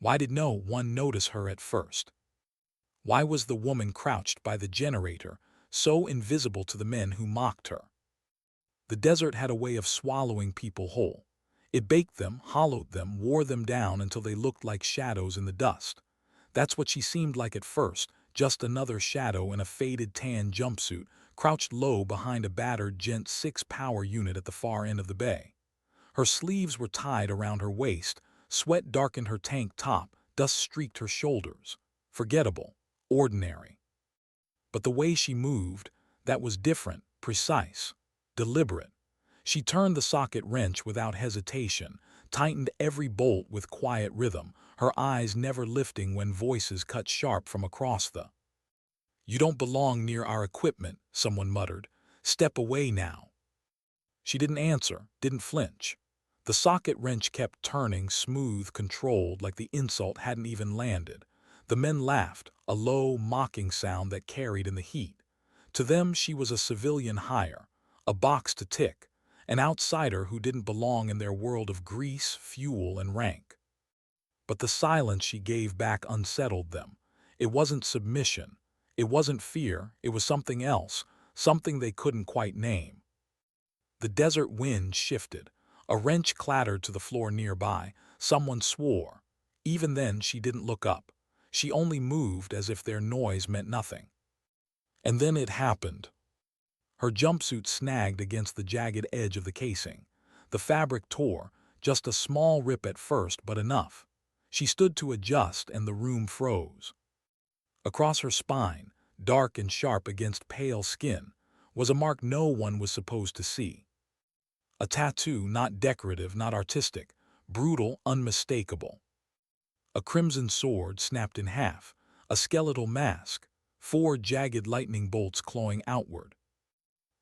Why did no one notice her at first? Why was the woman crouched by the generator so invisible to the men who mocked her? The desert had a way of swallowing people whole. It baked them, hollowed them, wore them down until they looked like shadows in the dust. That's what she seemed like at first, just another shadow in a faded tan jumpsuit, crouched low behind a battered Gent 6 power unit at the far end of the bay. Her sleeves were tied around her waist, sweat darkened her tank top, dust streaked her shoulders. Forgettable, ordinary. But the way she moved, that was different, precise, deliberate. She turned the socket wrench without hesitation, tightened every bolt with quiet rhythm, her eyes never lifting when voices cut sharp from across the. "You don't belong near our equipment," someone muttered. "Step away now." She didn't answer, didn't flinch. The socket wrench kept turning, smooth, controlled, like the insult hadn't even landed. The men laughed, a low, mocking sound that carried in the heat. To them she was a civilian hire, a box to tick, an outsider who didn't belong in their world of grease, fuel, and rank. But the silence she gave back unsettled them. It wasn't submission. It wasn't fear. It was something else, something they couldn't quite name. The desert wind shifted. A wrench clattered to the floor nearby. Someone swore. Even then she didn't look up. She only moved as if their noise meant nothing. And then it happened. Her jumpsuit snagged against the jagged edge of the casing. The fabric tore, just a small rip at first, but enough. She stood to adjust and the room froze. Across her spine, dark and sharp against pale skin, was a mark no one was supposed to see. A tattoo, not decorative, not artistic, brutal, unmistakable. A crimson sword snapped in half, a skeletal mask, 4 jagged lightning bolts clawing outward.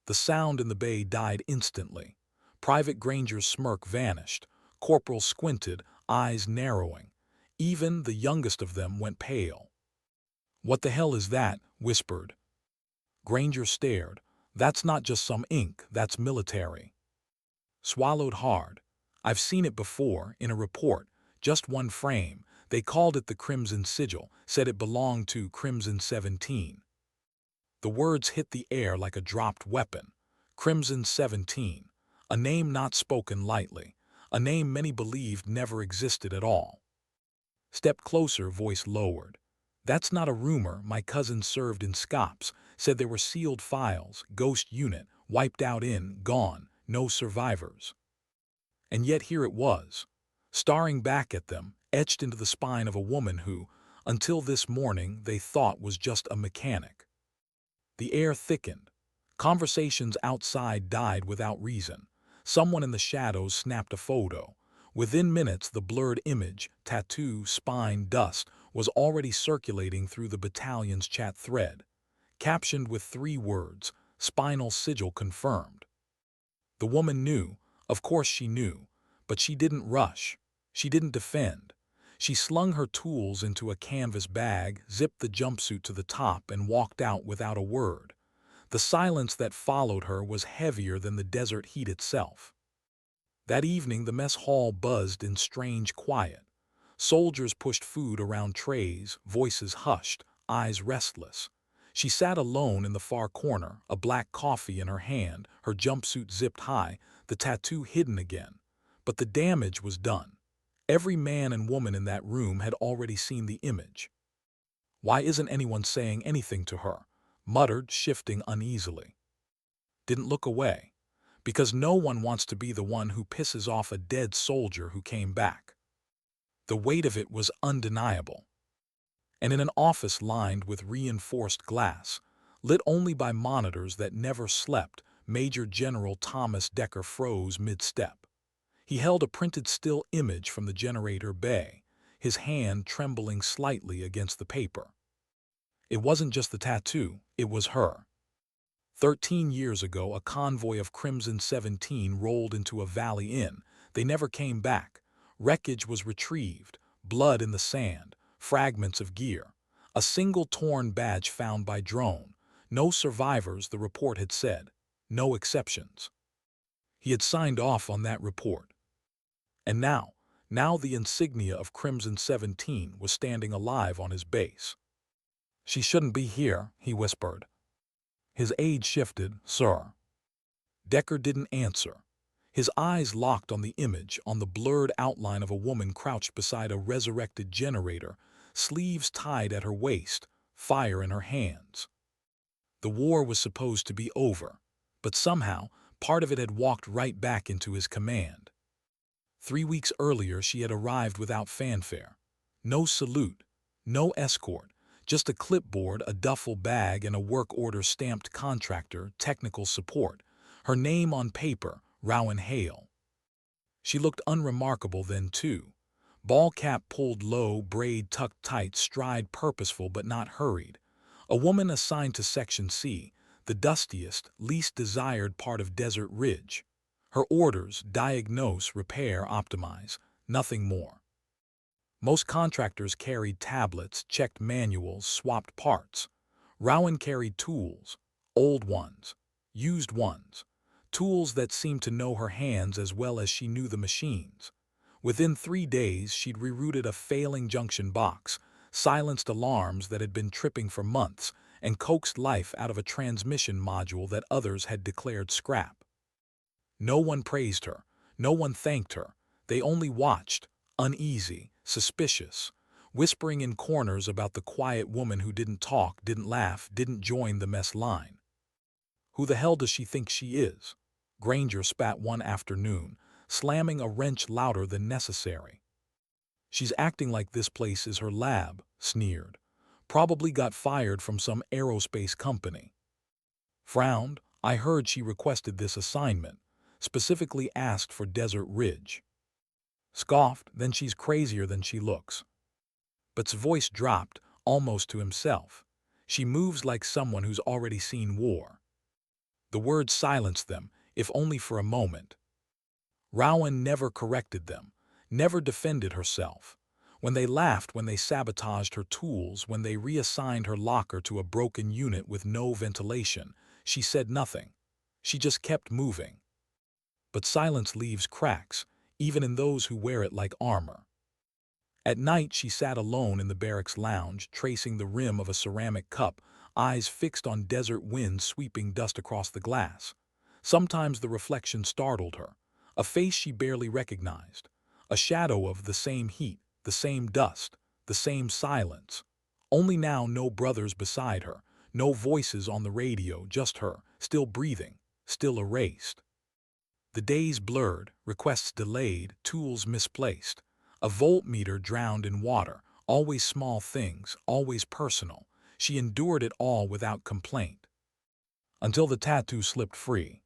The sound in the bay died instantly. Private Granger's smirk vanished. Corporal squinted, eyes narrowing. Even the youngest of them went pale. "What the hell is that?" whispered. Granger stared. "That's not just some ink, that's military." Swallowed hard. "I've seen it before, in a report, just one frame. They called it the Crimson Sigil, said it belonged to Crimson 17. The words hit the air like a dropped weapon. Crimson 17. A name not spoken lightly. A name many believed never existed at all. "Step closer," voice lowered. "That's not a rumor. My cousin served in SCOPS, said there were sealed files, ghost unit, wiped out in, gone, no survivors." And yet here it was, staring back at them, etched into the spine of a woman who, until this morning, they thought was just a mechanic. The air thickened. Conversations outside died without reason. Someone in the shadows snapped a photo. Within minutes, the blurred image, tattoo, spine, dust, was already circulating through the battalion's chat thread. Captioned with 3 words, "Spinal sigil confirmed." The woman knew, of course she knew, but she didn't rush. She didn't defend. She slung her tools into a canvas bag, zipped the jumpsuit to the top, and walked out without a word. The silence that followed her was heavier than the desert heat itself. That evening the mess hall buzzed in strange quiet. Soldiers pushed food around trays, voices hushed, eyes restless. She sat alone in the far corner, a black coffee in her hand, her jumpsuit zipped high, the tattoo hidden again. But the damage was done. Every man and woman in that room had already seen the image. "Why isn't anyone saying anything to her?" muttered, shifting uneasily. Didn't look away. Because no one wants to be the one who pisses off a dead soldier who came back. The weight of it was undeniable. And in an office lined with reinforced glass, lit only by monitors that never slept, Major General Thomas Decker froze mid-step. He held a printed still image from the generator bay, his hand trembling slightly against the paper. It wasn't just the tattoo, it was her. 13 years ago, a convoy of Crimson 17 rolled into a valley inn. They never came back. Wreckage was retrieved, blood in the sand, fragments of gear. A single torn badge found by drone. No survivors, the report had said. No exceptions. He had signed off on that report. And now Now the insignia of Crimson 17 was standing alive on his base. "She shouldn't be here," he whispered. His aide shifted. "Sir." Decker didn't answer. His eyes locked on the image, on the blurred outline of a woman crouched beside a resurrected generator, sleeves tied at her waist, fire in her hands. The war was supposed to be over, but somehow part of it had walked right back into his command. 3 weeks earlier she had arrived without fanfare. No salute, no escort, just a clipboard, a duffel bag, and a work order stamped contractor, technical support. Her name on paper, Rowan Hale. She looked unremarkable then too. Ball cap pulled low, braid tucked tight, stride purposeful but not hurried. A woman assigned to Section C, the dustiest, least desired part of Desert Ridge. Her orders: diagnose, repair, optimize, nothing more. Most contractors carried tablets, checked manuals, swapped parts. Rowan carried tools, old ones, used ones, tools that seemed to know her hands as well as she knew the machines. Within 3 days, she'd rerouted a failing junction box, silenced alarms that had been tripping for months, and coaxed life out of a transmission module that others had declared scrap. No one praised her, no one thanked her. They only watched, uneasy, suspicious, whispering in corners about the quiet woman who didn't talk, didn't laugh, didn't join the mess line. "Who the hell does she think she is?" Granger spat one afternoon, slamming a wrench louder than necessary. "She's acting like this place is her lab," sneered. "Probably got fired from some aerospace company." Frowned. "I heard she requested this assignment, specifically asked for Desert Ridge." Scoffed. "Then she's crazier than she looks." But's voice dropped, almost to himself. "She moves like someone who's already seen war." The words silenced them, if only for a moment. Rowan never corrected them, never defended herself. When they laughed, when they sabotaged her tools, when they reassigned her locker to a broken unit with no ventilation, she said nothing. She just kept moving. But silence leaves cracks, even in those who wear it like armor. At night she sat alone in the barracks lounge, tracing the rim of a ceramic cup, eyes fixed on desert winds sweeping dust across the glass. Sometimes the reflection startled her, a face she barely recognized, a shadow of the same heat, the same dust, the same silence. Only now no brothers beside her, no voices on the radio, just her, still breathing, still erased. The days blurred, requests delayed, tools misplaced. A voltmeter drowned in water, always small things, always personal. She endured it all without complaint. Until the tattoo slipped free.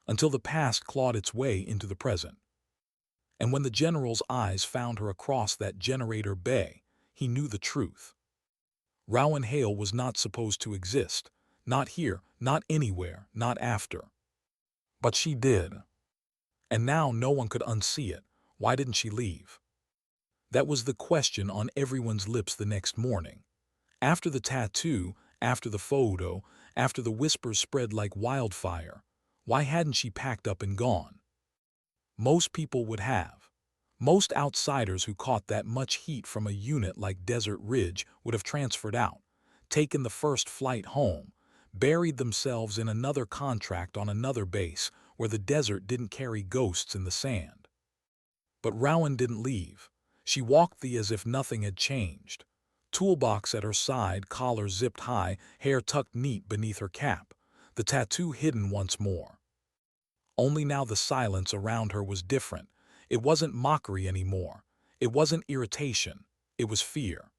Until the past clawed its way into the present. And when the general's eyes found her across that generator bay, he knew the truth. Rowan Hale was not supposed to exist. Not here, not anywhere, not after. But she did. And now no one could unsee it. Why didn't she leave? That was the question on everyone's lips the next morning. After the tattoo, after the photo, after the whispers spread like wildfire, why hadn't she packed up and gone? Most people would have. Most outsiders who caught that much heat from a unit like Desert Ridge would have transferred out, taken the first flight home, buried themselves in another contract on another base where the desert didn't carry ghosts in the sand. But Rowan didn't leave. She walked as if nothing had changed. Toolbox at her side, collar zipped high, hair tucked neat beneath her cap, the tattoo hidden once more. Only now the silence around her was different. It wasn't mockery anymore. It wasn't irritation. It was fear.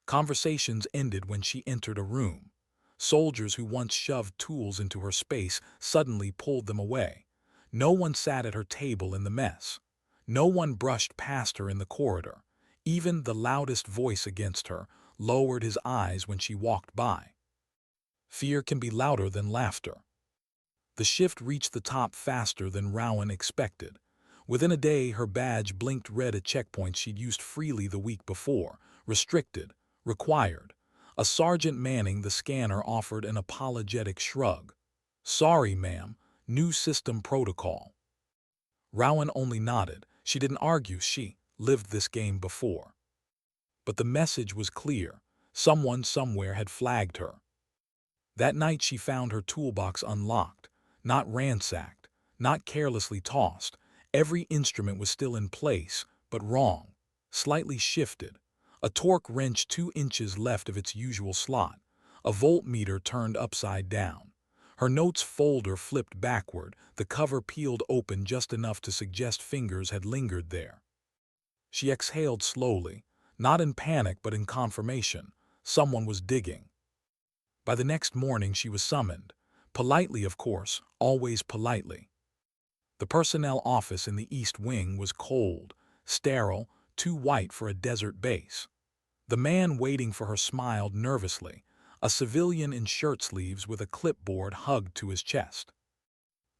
Conversations ended when she entered a room. Soldiers who once shoved tools into her space suddenly pulled them away. No one sat at her table in the mess. No one brushed past her in the corridor. Even the loudest voice against her lowered his eyes when she walked by. Fear can be louder than laughter. The shift reached the top faster than Rowan expected. Within a day, her badge blinked red at checkpoints she'd used freely the week before. Restricted. Required. A Sergeant Manning, the scanner, offered an apologetic shrug. "Sorry, ma'am. New system protocol." Rowan only nodded. She didn't argue, she lived this game before. But the message was clear. Someone somewhere had flagged her. That night she found her toolbox unlocked, not ransacked, not carelessly tossed. Every instrument was still in place, but wrong, slightly shifted. A torque wrench 2 inches left of its usual slot, a voltmeter turned upside down. Her notes folder flipped backward, the cover peeled open just enough to suggest fingers had lingered there. She exhaled slowly, not in panic but in confirmation. Someone was digging. By the next morning she was summoned. Politely, of course, always politely. The personnel office in the East Wing was cold, sterile, too white for a desert base. The man waiting for her smiled nervously, a civilian in shirt sleeves with a clipboard hugged to his chest.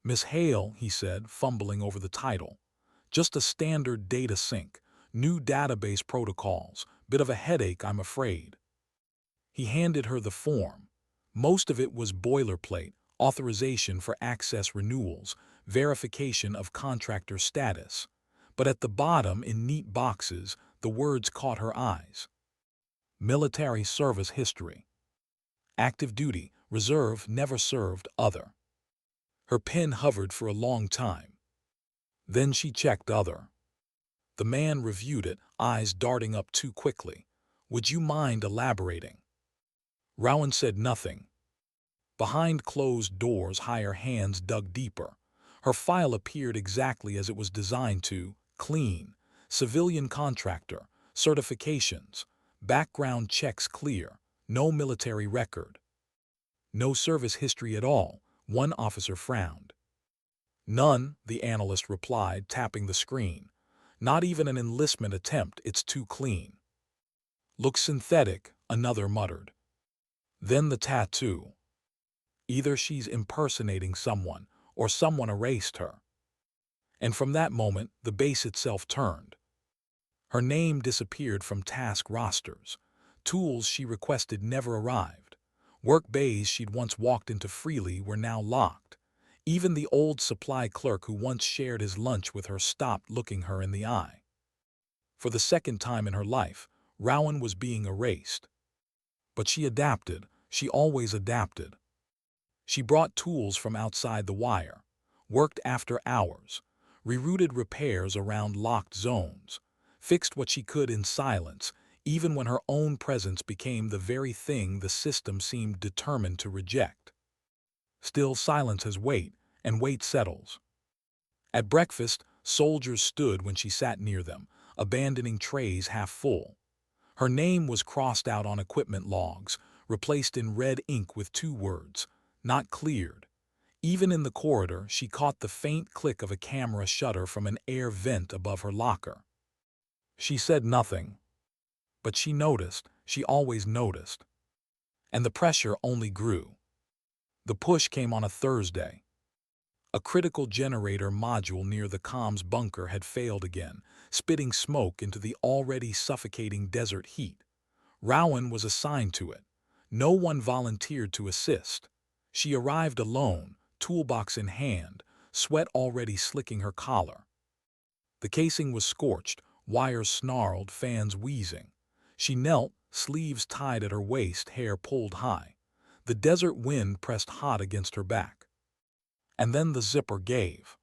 "Miss Hale," he said, fumbling over the title. "Just a standard data sync. New database protocols. Bit of a headache, I'm afraid." He handed her the form. Most of it was boilerplate, authorization for access renewals, verification of contractor status. But at the bottom, in neat boxes, the words caught her eyes. Military service history. Active duty, reserve, never served, other. Her pen hovered for a long time. Then she checked other. The man reviewed it, eyes darting up too quickly. "Would you mind elaborating?" Rowan said nothing. Behind closed doors, higher hands dug deeper. Her file appeared exactly as it was designed to: clean, civilian contractor, certifications, background checks clear, no military record. No service history at all, one officer frowned. "None," the analyst replied, tapping the screen. "Not even an enlistment attempt, it's too clean." "Looks synthetic," another muttered. Then the tattoo. Either she's impersonating someone, or someone erased her. And from that moment, the base itself turned. Her name disappeared from task rosters. Tools she requested never arrived. Work bays she'd once walked into freely were now locked. Even the old supply clerk who once shared his lunch with her stopped looking her in the eye. For the second time in her life, Rowan was being erased. But she adapted. She always adapted. She brought tools from outside the wire, worked after hours, rerouted repairs around locked zones, fixed what she could in silence, even when her own presence became the very thing the system seemed determined to reject. Still, silence has weight, and weight settles. At breakfast, soldiers stood when she sat near them, abandoning trays half full. Her name was crossed out on equipment logs, replaced in red ink with 2 words: not cleared. Even in the corridor, she caught the faint click of a camera shutter from an air vent above her locker. She said nothing. But she noticed, she always noticed. And the pressure only grew. The push came on a Thursday. A critical generator module near the comms bunker had failed again, spitting smoke into the already suffocating desert heat. Rowan was assigned to it. No one volunteered to assist. She arrived alone, toolbox in hand, sweat already slicking her collar. The casing was scorched, wires snarled, fans wheezing. She knelt, sleeves tied at her waist, hair pulled high. The desert wind pressed hot against her back. And then the zipper gave.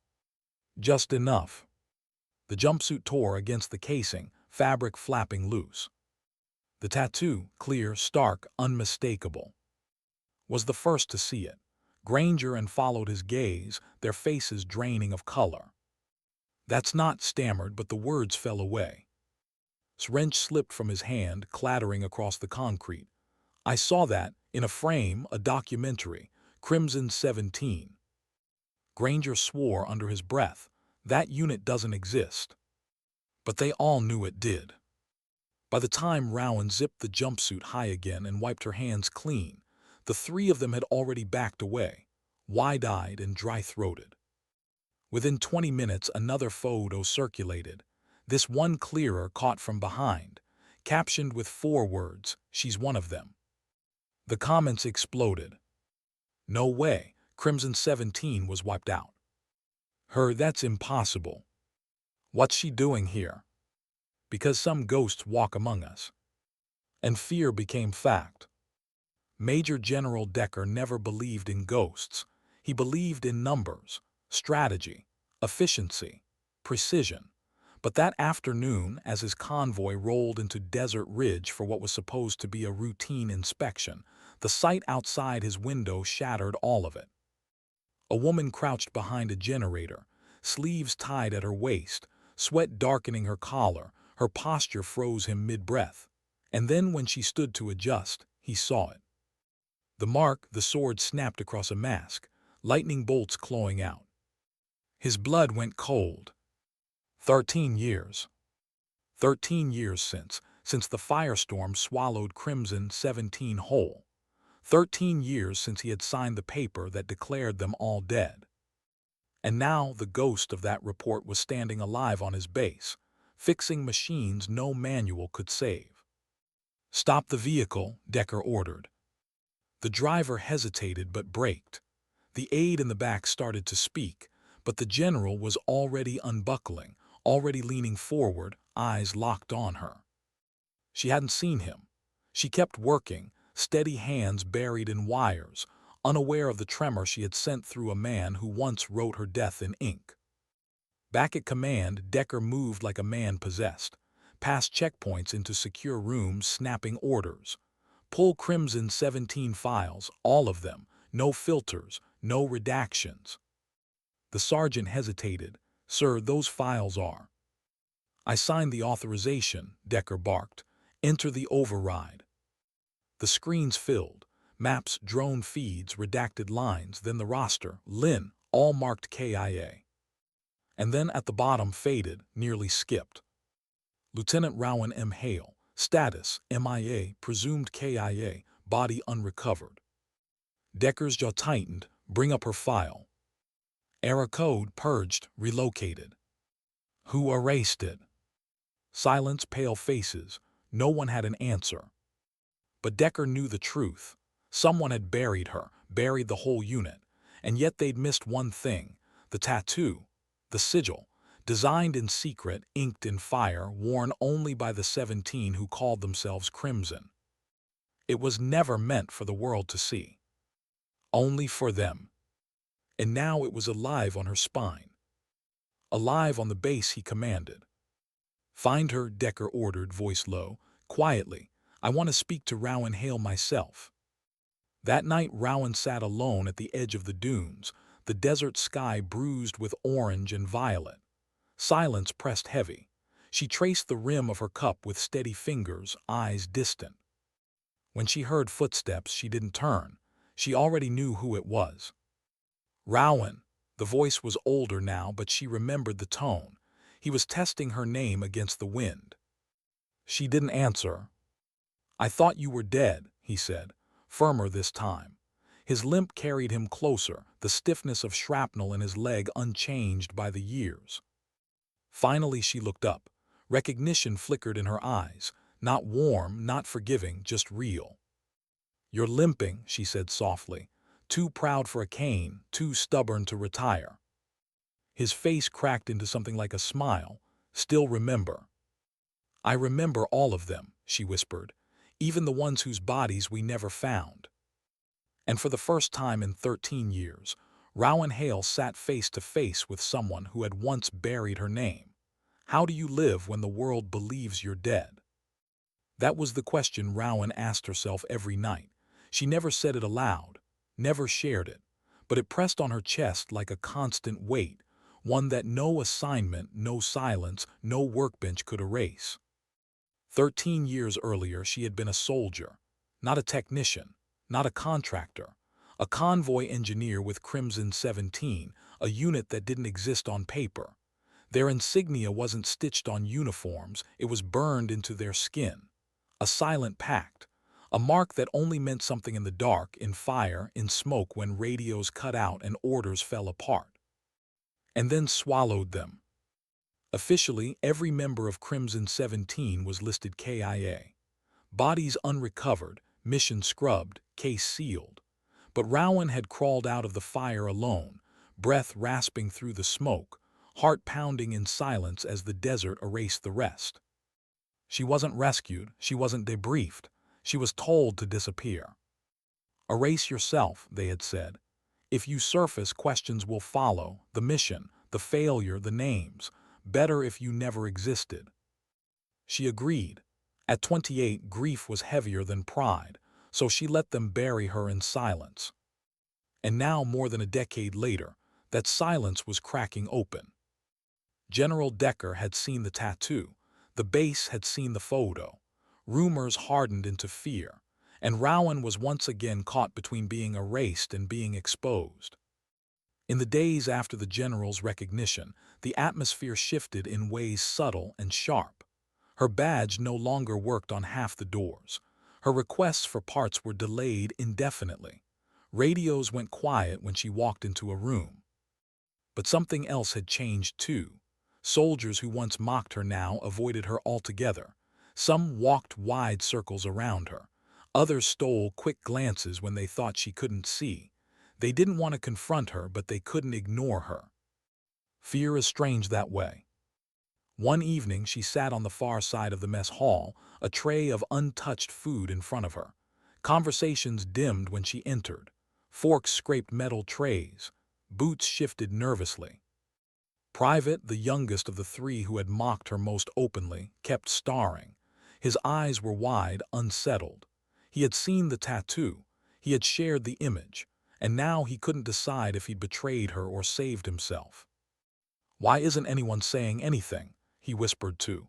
Just enough. The jumpsuit tore against the casing, fabric flapping loose. The tattoo, clear, stark, unmistakable. Was the first to see it. Granger and followed his gaze, their faces draining of color. "That's not," stammered, but the words fell away. Wrench slipped from his hand, clattering across the concrete. "I saw that, in a frame, a documentary, Crimson 17. Granger swore under his breath. "That unit doesn't exist." But they all knew it did. By the time Rowan zipped the jumpsuit high again and wiped her hands clean, the 3 of them had already backed away, wide-eyed and dry-throated. Within 20 minutes, another photo circulated, this one clearer, caught from behind, captioned with 4 words, "She's one of them." The comments exploded. "No way, Crimson 17 was wiped out." "Her, that's impossible." What's she doing here? Because some ghosts walk among us. And fear became fact. Major General Decker never believed in ghosts. He believed in numbers, strategy, efficiency, precision. But that afternoon, as his convoy rolled into Desert Ridge for what was supposed to be a routine inspection, the sight outside his window shattered all of it. A woman crouched behind a generator, sleeves tied at her waist, sweat darkening her collar. Her posture froze him mid-breath. And then when she stood to adjust, he saw it. The mark, the sword snapped across a mask, lightning bolts clawing out. His blood went cold. 13 years. 13 years since the firestorm swallowed Crimson 17 whole. 13 years since he had signed the paper that declared them all dead. And now the ghost of that report was standing alive on his base, fixing machines no manual could save. "Stop the vehicle," Decker ordered. The driver hesitated but braked. The aide in the back started to speak, but the general was already unbuckling, already leaning forward, eyes locked on her. She hadn't seen him. She kept working, steady hands buried in wires, unaware of the tremor she had sent through a man who once wrote her death in ink. Back at command, Decker moved like a man possessed, past checkpoints into secure rooms snapping orders. Pull Crimson 17 files, all of them, no filters, no redactions. The sergeant hesitated. "Sir, those files are—" "I signed the authorization," Decker barked. "Enter the override." The screens filled. Maps, drone feeds, redacted lines, then the roster, Lynn, all marked KIA. And then at the bottom faded, nearly skipped. Lieutenant Rowan M. Hale, status, MIA, presumed KIA, body unrecovered. Decker's jaw tightened. "Bring up her file." "Error code purged, relocated." "Who erased it?" Silence, pale faces. No one had an answer. But Decker knew the truth. Someone had buried her, buried the whole unit. And yet they'd missed one thing: the tattoo, the sigil, designed in secret, inked in fire, worn only by the 17 who called themselves Crimson. It was never meant for the world to see. Only for them. And now it was alive on her spine. Alive on the base he commanded. "Find her," Decker ordered, voice low, quietly. "I want to speak to Rowan Hale myself." That night Rowan sat alone at the edge of the dunes, the desert sky bruised with orange and violet. Silence pressed heavy. She traced the rim of her cup with steady fingers, eyes distant. When she heard footsteps, she didn't turn. She already knew who it was. "Rowan." The voice was older now, but she remembered the tone. He was testing her name against the wind. She didn't answer. "I thought you were dead," he said, firmer this time. His limp carried him closer, the stiffness of shrapnel in his leg unchanged by the years. Finally she looked up. Recognition flickered in her eyes, not warm, not forgiving, just real. "You're limping," she said softly. "Too proud for a cane, too stubborn to retire." His face cracked into something like a smile. "Still remember." "I remember all of them," she whispered, "even the ones whose bodies we never found." And for the first time in 13 years, Rowan Hale sat face to face with someone who had once buried her name. How do you live when the world believes you're dead? That was the question Rowan asked herself every night. She never said it aloud, never shared it, but it pressed on her chest like a constant weight, one that no assignment, no silence, no workbench could erase. 13 years earlier she had been a soldier, not a technician, not a contractor, a convoy engineer with Crimson 17, a unit that didn't exist on paper. Their insignia wasn't stitched on uniforms, it was burned into their skin. A silent pact, a mark that only meant something in the dark, in fire, in smoke when radios cut out and orders fell apart. And then swallowed them. Officially, every member of Crimson 17 was listed KIA. Bodies unrecovered, mission scrubbed, case sealed. But Rowan had crawled out of the fire alone, breath rasping through the smoke, heart pounding in silence as the desert erased the rest. She wasn't rescued, she wasn't debriefed, she was told to disappear. Erase yourself, they had said. If you surface, questions will follow, the mission, the failure, the names. Better if you never existed. She agreed. At 28, grief was heavier than pride, so she let them bury her in silence. And now, more than a decade later, that silence was cracking open. General Decker had seen the tattoo, the base had seen the photo. Rumors hardened into fear, and Rowan was once again caught between being erased and being exposed. In the days after the general's recognition, the atmosphere shifted in ways subtle and sharp. Her badge no longer worked on half the doors. Her requests for parts were delayed indefinitely. Radios went quiet when she walked into a room. But something else had changed too. Soldiers who once mocked her now avoided her altogether. Some walked wide circles around her. Others stole quick glances when they thought she couldn't see. They didn't want to confront her, but they couldn't ignore her. Fear is strange that way. One evening she sat on the far side of the mess hall, a tray of untouched food in front of her. Conversations dimmed when she entered. Forks scraped metal trays. Boots shifted nervously. Private, the youngest of the three who had mocked her most openly, kept staring. His eyes were wide, unsettled. He had seen the tattoo. He had shared the image. And now he couldn't decide if he'd betrayed her or saved himself. "Why isn't anyone saying anything?" he whispered too.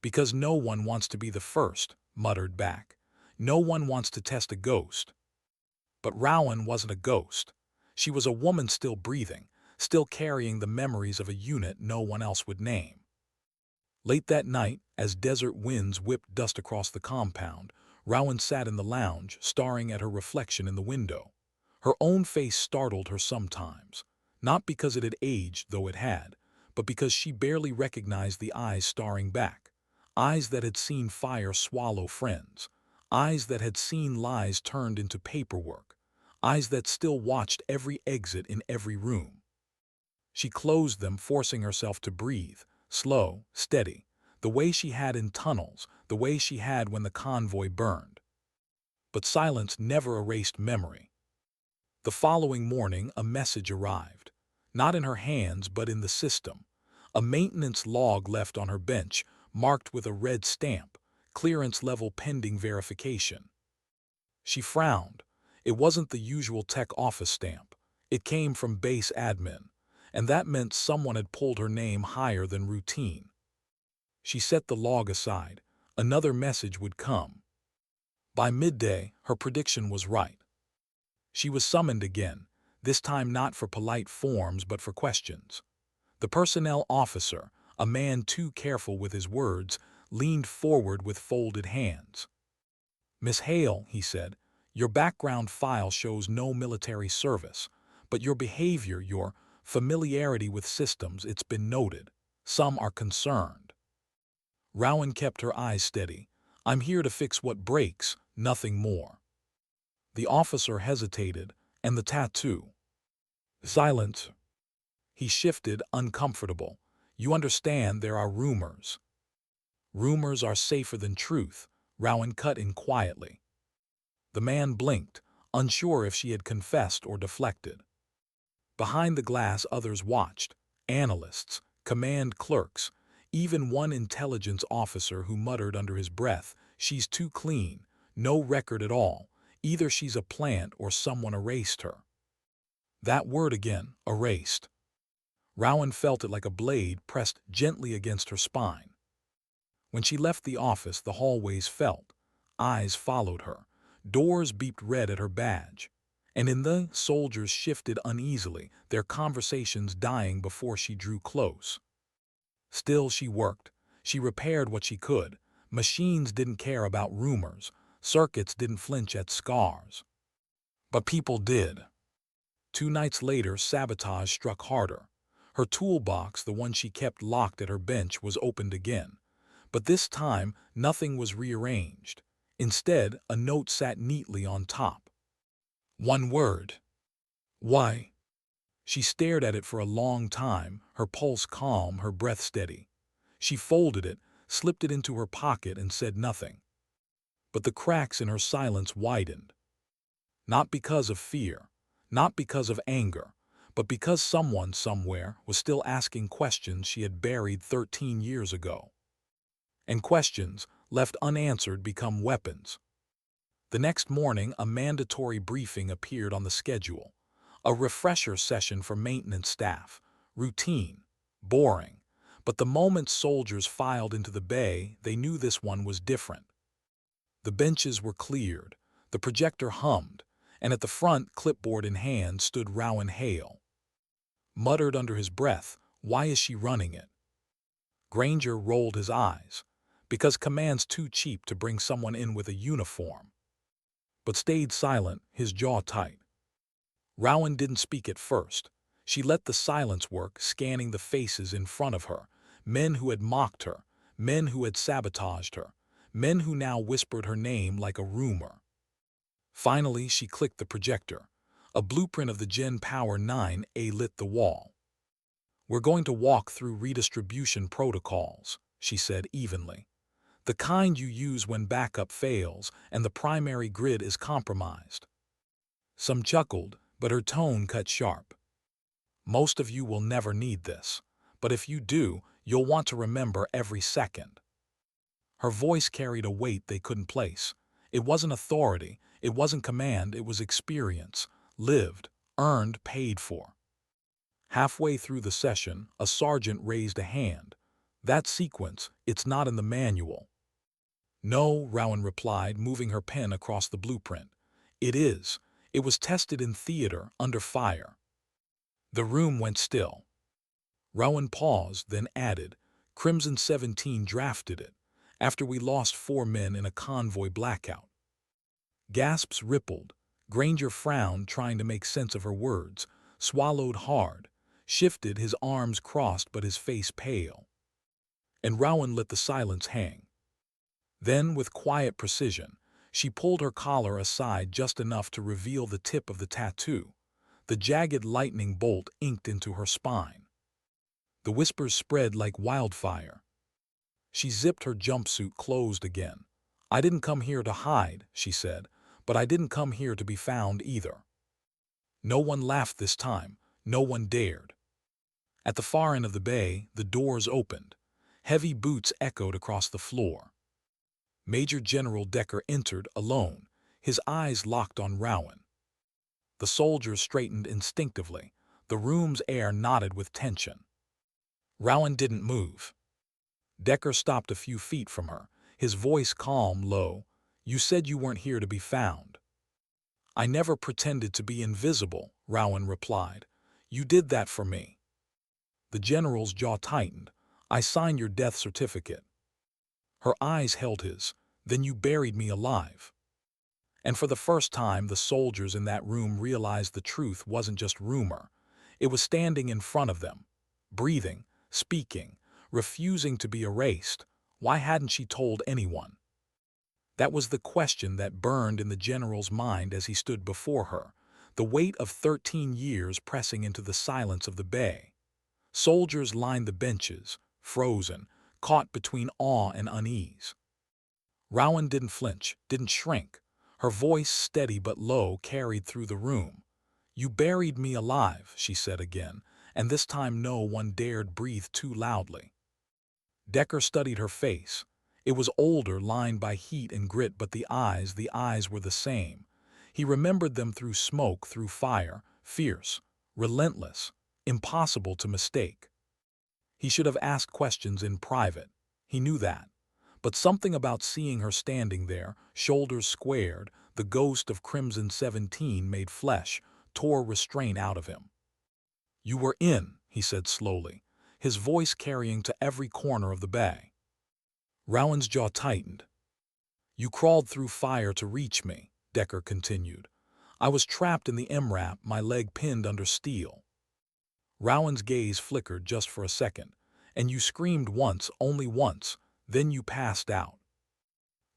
"Because no one wants to be the first," muttered back. "No one wants to test a ghost." But Rowan wasn't a ghost. She was a woman still breathing, still carrying the memories of a unit no one else would name. Late that night, as desert winds whipped dust across the compound, Rowan sat in the lounge, staring at her reflection in the window. Her own face startled her sometimes, not because it had aged, though it had, but because she barely recognized the eyes staring back, eyes that had seen fire swallow friends, eyes that had seen lies turned into paperwork, eyes that still watched every exit in every room. She closed them, forcing herself to breathe, slow, steady, the way she had in tunnels, the way she had when the convoy burned. But silence never erased memory. The following morning, a message arrived, not in her hands but in the system. A maintenance log left on her bench, marked with a red stamp, clearance level pending verification. She frowned. It wasn't the usual tech office stamp. It came from base admin, and that meant someone had pulled her name higher than routine. She set the log aside. Another message would come. By midday, her prediction was right. She was summoned again, this time not for polite forms but for questions. The personnel officer, a man too careful with his words, leaned forward with folded hands. "Miss Hale," he said, "your background file shows no military service, but your behavior, your familiarity with systems, it's been noted. Some are concerned." Rowan kept her eyes steady. "I'm here to fix what breaks, nothing more." The officer hesitated, and the tattoo. Silence. He shifted, uncomfortable. "You understand there are rumors." "Rumors are safer than truth," Rowan cut in quietly. The man blinked, unsure if she had confessed or deflected. Behind the glass others watched, analysts, command clerks, even one intelligence officer who muttered under his breath, "She's too clean, no record at all. Either she's a plant or someone erased her." That word again, erased. Rowan felt it like a blade pressed gently against her spine. When she left the office, the hallways felt. Eyes followed her. Doors beeped red at her badge. And in the soldiers shifted uneasily, their conversations dying before she drew close. Still she worked. She repaired what she could. Machines didn't care about rumors. Circuits didn't flinch at scars. But people did. 2 nights later, sabotage struck harder. Her toolbox, the one she kept locked at her bench, was opened again. But this time, nothing was rearranged. Instead, a note sat neatly on top. One word. "Why?" She stared at it for a long time, her pulse calm, her breath steady. She folded it, slipped it into her pocket, and said nothing. But the cracks in her silence widened. Not because of fear, not because of anger, but because someone somewhere was still asking questions she had buried 13 years ago. And questions, left unanswered, become weapons. The next morning, a mandatory briefing appeared on the schedule. A refresher session for maintenance staff. Routine. Boring. But the moment soldiers filed into the bay, they knew this one was different. The benches were cleared, the projector hummed, and at the front, clipboard in hand, stood Rowan Hale. Muttered under his breath, "Why is she running it?" Granger rolled his eyes. Because command's too cheap to bring someone in with a uniform. But stayed silent, his jaw tight. Rowan didn't speak at first. She let the silence work, scanning the faces in front of her. Men who had mocked her, men who had sabotaged her, men who now whispered her name like a rumor. Finally, she clicked the projector. A blueprint of the Gen Power 9A lit the wall. "We're going to walk through redistribution protocols," she said evenly. "The kind you use when backup fails and the primary grid is compromised." Some chuckled, but her tone cut sharp. "Most of you will never need this, but if you do, you'll want to remember every second." Her voice carried a weight they couldn't place. It wasn't authority, it wasn't command, it was experience. Lived, earned, paid for. Halfway through the session, a sergeant raised a hand. "That sequence, it's not in the manual." "No," Rowan replied, moving her pen across the blueprint. "It is. It was tested in theater, under fire." The room went still. Rowan paused, then added, "Crimson 17 drafted it, after we lost 4 men in a convoy blackout." Gasps rippled. Granger frowned, trying to make sense of her words, swallowed hard, shifted, his arms crossed but his face pale. And Rowan let the silence hang. Then, with quiet precision, she pulled her collar aside just enough to reveal the tip of the tattoo, the jagged lightning bolt inked into her spine. The whispers spread like wildfire. She zipped her jumpsuit closed again. "I didn't come here to hide," she said, "but I didn't come here to be found either." No one laughed this time. No one dared. At the far end of the bay, the doors opened. Heavy boots echoed across the floor. Major General Decker entered, alone, his eyes locked on Rowan. The soldiers straightened instinctively. The room's air knotted with tension. Rowan didn't move. Decker stopped a few feet from her, his voice calm, low. "You said you weren't here to be found." "I never pretended to be invisible," Rowan replied. "You did that for me." The general's jaw tightened. "I signed your death certificate." Her eyes held his. "Then you buried me alive." And for the first time, the soldiers in that room realized the truth wasn't just rumor. It was standing in front of them, breathing, speaking, refusing to be erased. Why hadn't she told anyone? That was the question that burned in the general's mind as he stood before her, the weight of 13 years pressing into the silence of the bay. Soldiers lined the benches, frozen, caught between awe and unease. Rowan didn't flinch, didn't shrink. Her voice, steady but low, carried through the room. "You buried me alive," she said again, and this time no one dared breathe too loudly. Decker studied her face. It was older, lined by heat and grit, but the eyes were the same. He remembered them through smoke, through fire, fierce, relentless, impossible to mistake. He should have asked questions in private. He knew that. But something about seeing her standing there, shoulders squared, the ghost of Crimson 17 made flesh, tore restraint out of him. "You were in," he said slowly, his voice carrying to every corner of the bay. Rowan's jaw tightened. "You crawled through fire to reach me," Decker continued. "I was trapped in the MRAP, my leg pinned under steel." Rowan's gaze flickered just for a second. "And you screamed once, only once, then you passed out."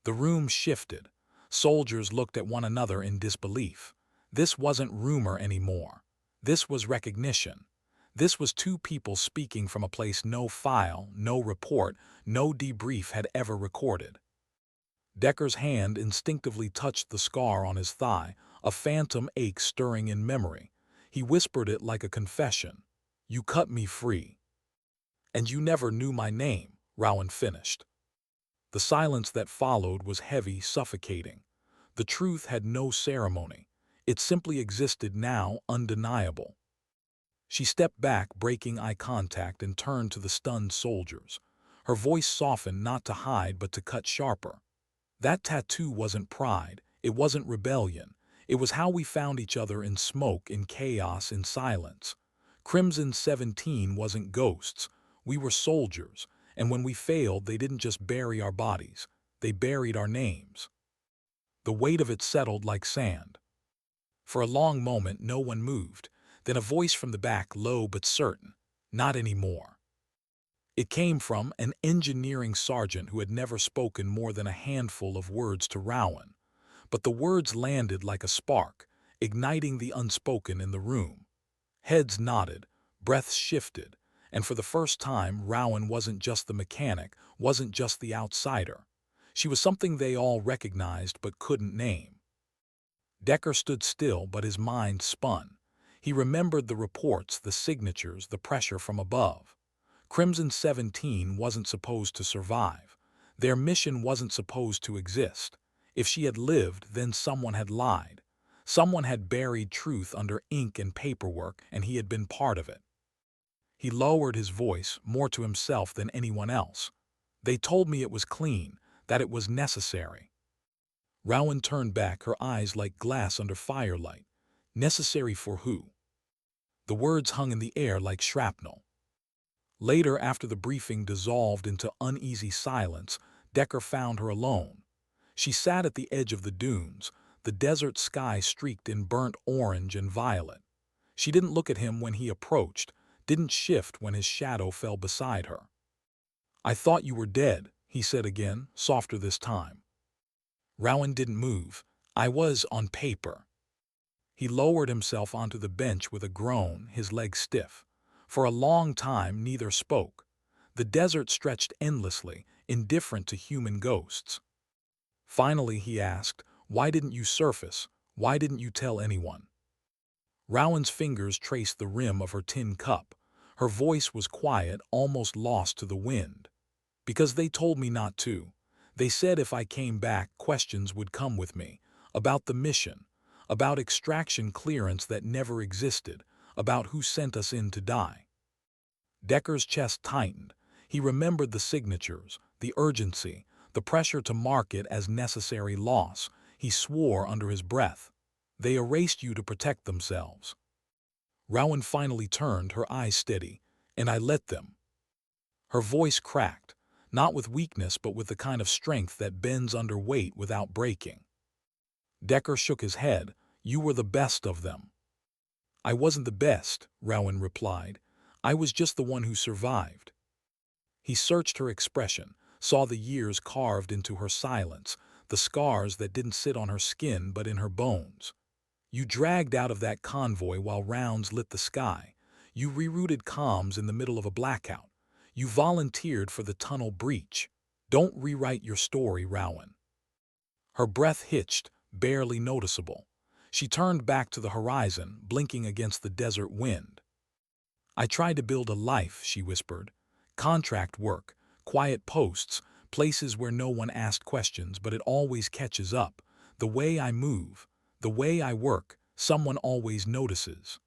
The room shifted. Soldiers looked at one another in disbelief. This wasn't rumor anymore. This was recognition. This was two people speaking from a place no file, no report, no debrief had ever recorded. Decker's hand instinctively touched the scar on his thigh, a phantom ache stirring in memory. He whispered it like a confession. "You cut me free." "And you never knew my name," Rowan finished. The silence that followed was heavy, suffocating. The truth had no ceremony. It simply existed now, undeniable. She stepped back, breaking eye contact, and turned to the stunned soldiers. Her voice softened, not to hide but to cut sharper. "That tattoo wasn't pride. It wasn't rebellion. It was how we found each other in smoke, in chaos, in silence. Crimson 17 wasn't ghosts. We were soldiers, and when we failed, they didn't just bury our bodies. They buried our names." The weight of it settled like sand. For a long moment, no one moved. Then a voice from the back, low but certain. "Not anymore." It came from an engineering sergeant who had never spoken more than a handful of words to Rowan. But the words landed like a spark, igniting the unspoken in the room. Heads nodded, breaths shifted, and for the first time, Rowan wasn't just the mechanic, wasn't just the outsider. She was something they all recognized but couldn't name. Decker stood still, but his mind spun. He remembered the reports, the signatures, the pressure from above. Crimson 17 wasn't supposed to survive. Their mission wasn't supposed to exist. If she had lived, then someone had lied. Someone had buried truth under ink and paperwork, and he had been part of it. He lowered his voice, more to himself than anyone else. "They told me it was clean, that it was necessary." Rowan turned back, her eyes like glass under firelight. Necessary for who? The words hung in the air like shrapnel. Later, after the briefing dissolved into uneasy silence, Decker found her alone. She sat at the edge of the dunes, the desert sky streaked in burnt orange and violet. She didn't look at him when he approached, didn't shift when his shadow fell beside her. "I thought you were dead," he said again, softer this time. Rowan didn't move. "I was on paper." He lowered himself onto the bench with a groan, his legs stiff. For a long time, neither spoke. The desert stretched endlessly, indifferent to human ghosts. Finally, he asked, "Why didn't you surface? Why didn't you tell anyone?" Rowan's fingers traced the rim of her tin cup. Her voice was quiet, almost lost to the wind. "Because they told me not to. They said if I came back, questions would come with me. About the mission. About extraction clearance that never existed. About who sent us in to die." Decker's chest tightened. He remembered the signatures, the urgency, the pressure to mark it as necessary loss. He swore under his breath. "They erased you to protect themselves." Rowan finally turned, her eyes steady. "And I let them." Her voice cracked, not with weakness but with the kind of strength that bends under weight without breaking. Decker shook his head. "You were the best of them." "I wasn't the best," Rowan replied. "I was just the one who survived." He searched her expression, saw the years carved into her silence, the scars that didn't sit on her skin but in her bones. "You dragged out of that convoy while rounds lit the sky. You rerouted comms in the middle of a blackout. You volunteered for the tunnel breach. Don't rewrite your story, Rowan." Her breath hitched, barely noticeable. She turned back to the horizon, blinking against the desert wind. "I tried to build a life," she whispered. "Contract work, quiet posts, places where no one asked questions, but it always catches up. The way I move, the way I work, someone always notices."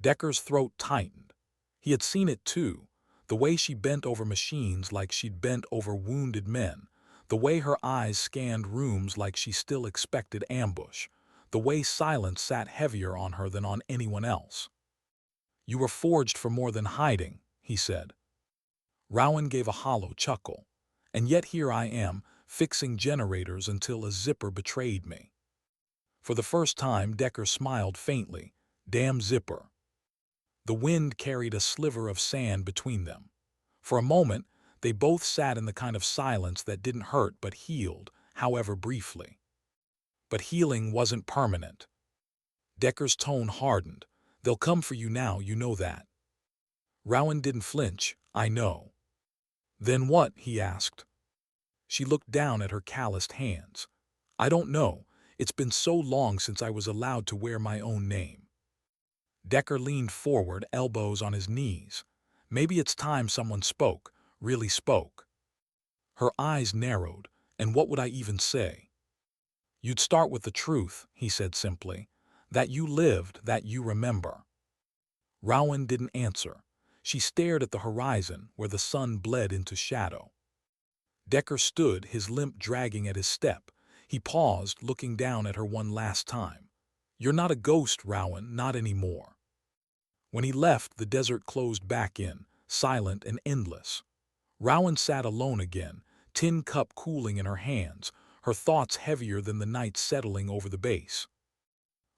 Decker's throat tightened. He had seen it too. The way she bent over machines like she'd bent over wounded men. The way her eyes scanned rooms like she still expected ambush. The way silence sat heavier on her than on anyone else. "You were forged for more than hiding," he said. Rowan gave a hollow chuckle. "And yet here I am, fixing generators until a zipper betrayed me." For the first time, Decker smiled faintly. "Damn zipper." The wind carried a sliver of sand between them. For a moment, they both sat in the kind of silence that didn't hurt but healed, however briefly. But healing wasn't permanent. Decker's tone hardened. They'll come for you now, you know that. Rowan didn't flinch. I know. Then what? He asked. She looked down at her calloused hands. I don't know. It's been so long since I was allowed to wear my own name. Decker leaned forward, elbows on his knees. Maybe it's time someone spoke, really spoke. Her eyes narrowed. And what would I even say? You'd start with the truth, he said simply. That you lived, that you remember. Rowan didn't answer. She stared at the horizon where the sun bled into shadow. Decker stood, his limp dragging at his step. He paused, looking down at her one last time. You're not a ghost, Rowan, not anymore. When he left, the desert closed back in, silent and endless. Rowan sat alone again, tin cup cooling in her hands, her thoughts heavier than the night settling over the base.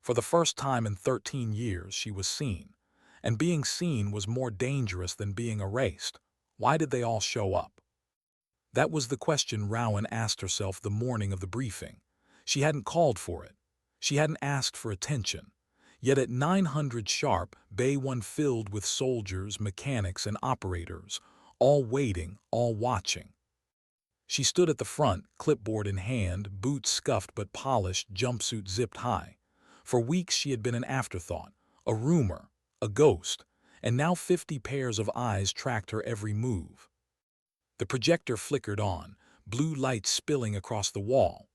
For the first time in 13 years, she was seen. And being seen was more dangerous than being erased. Why did they all show up? That was the question Rowan asked herself the morning of the briefing. She hadn't called for it. She hadn't asked for attention. Yet at 900 sharp, Bay 1 filled with soldiers, mechanics, and operators, all waiting, all watching. She stood at the front, clipboard in hand, boots scuffed but polished, jumpsuit zipped high. For weeks she had been an afterthought, a rumor, a ghost, and now 50 pairs of eyes tracked her every move. The projector flickered on, blue light spilling across the wall.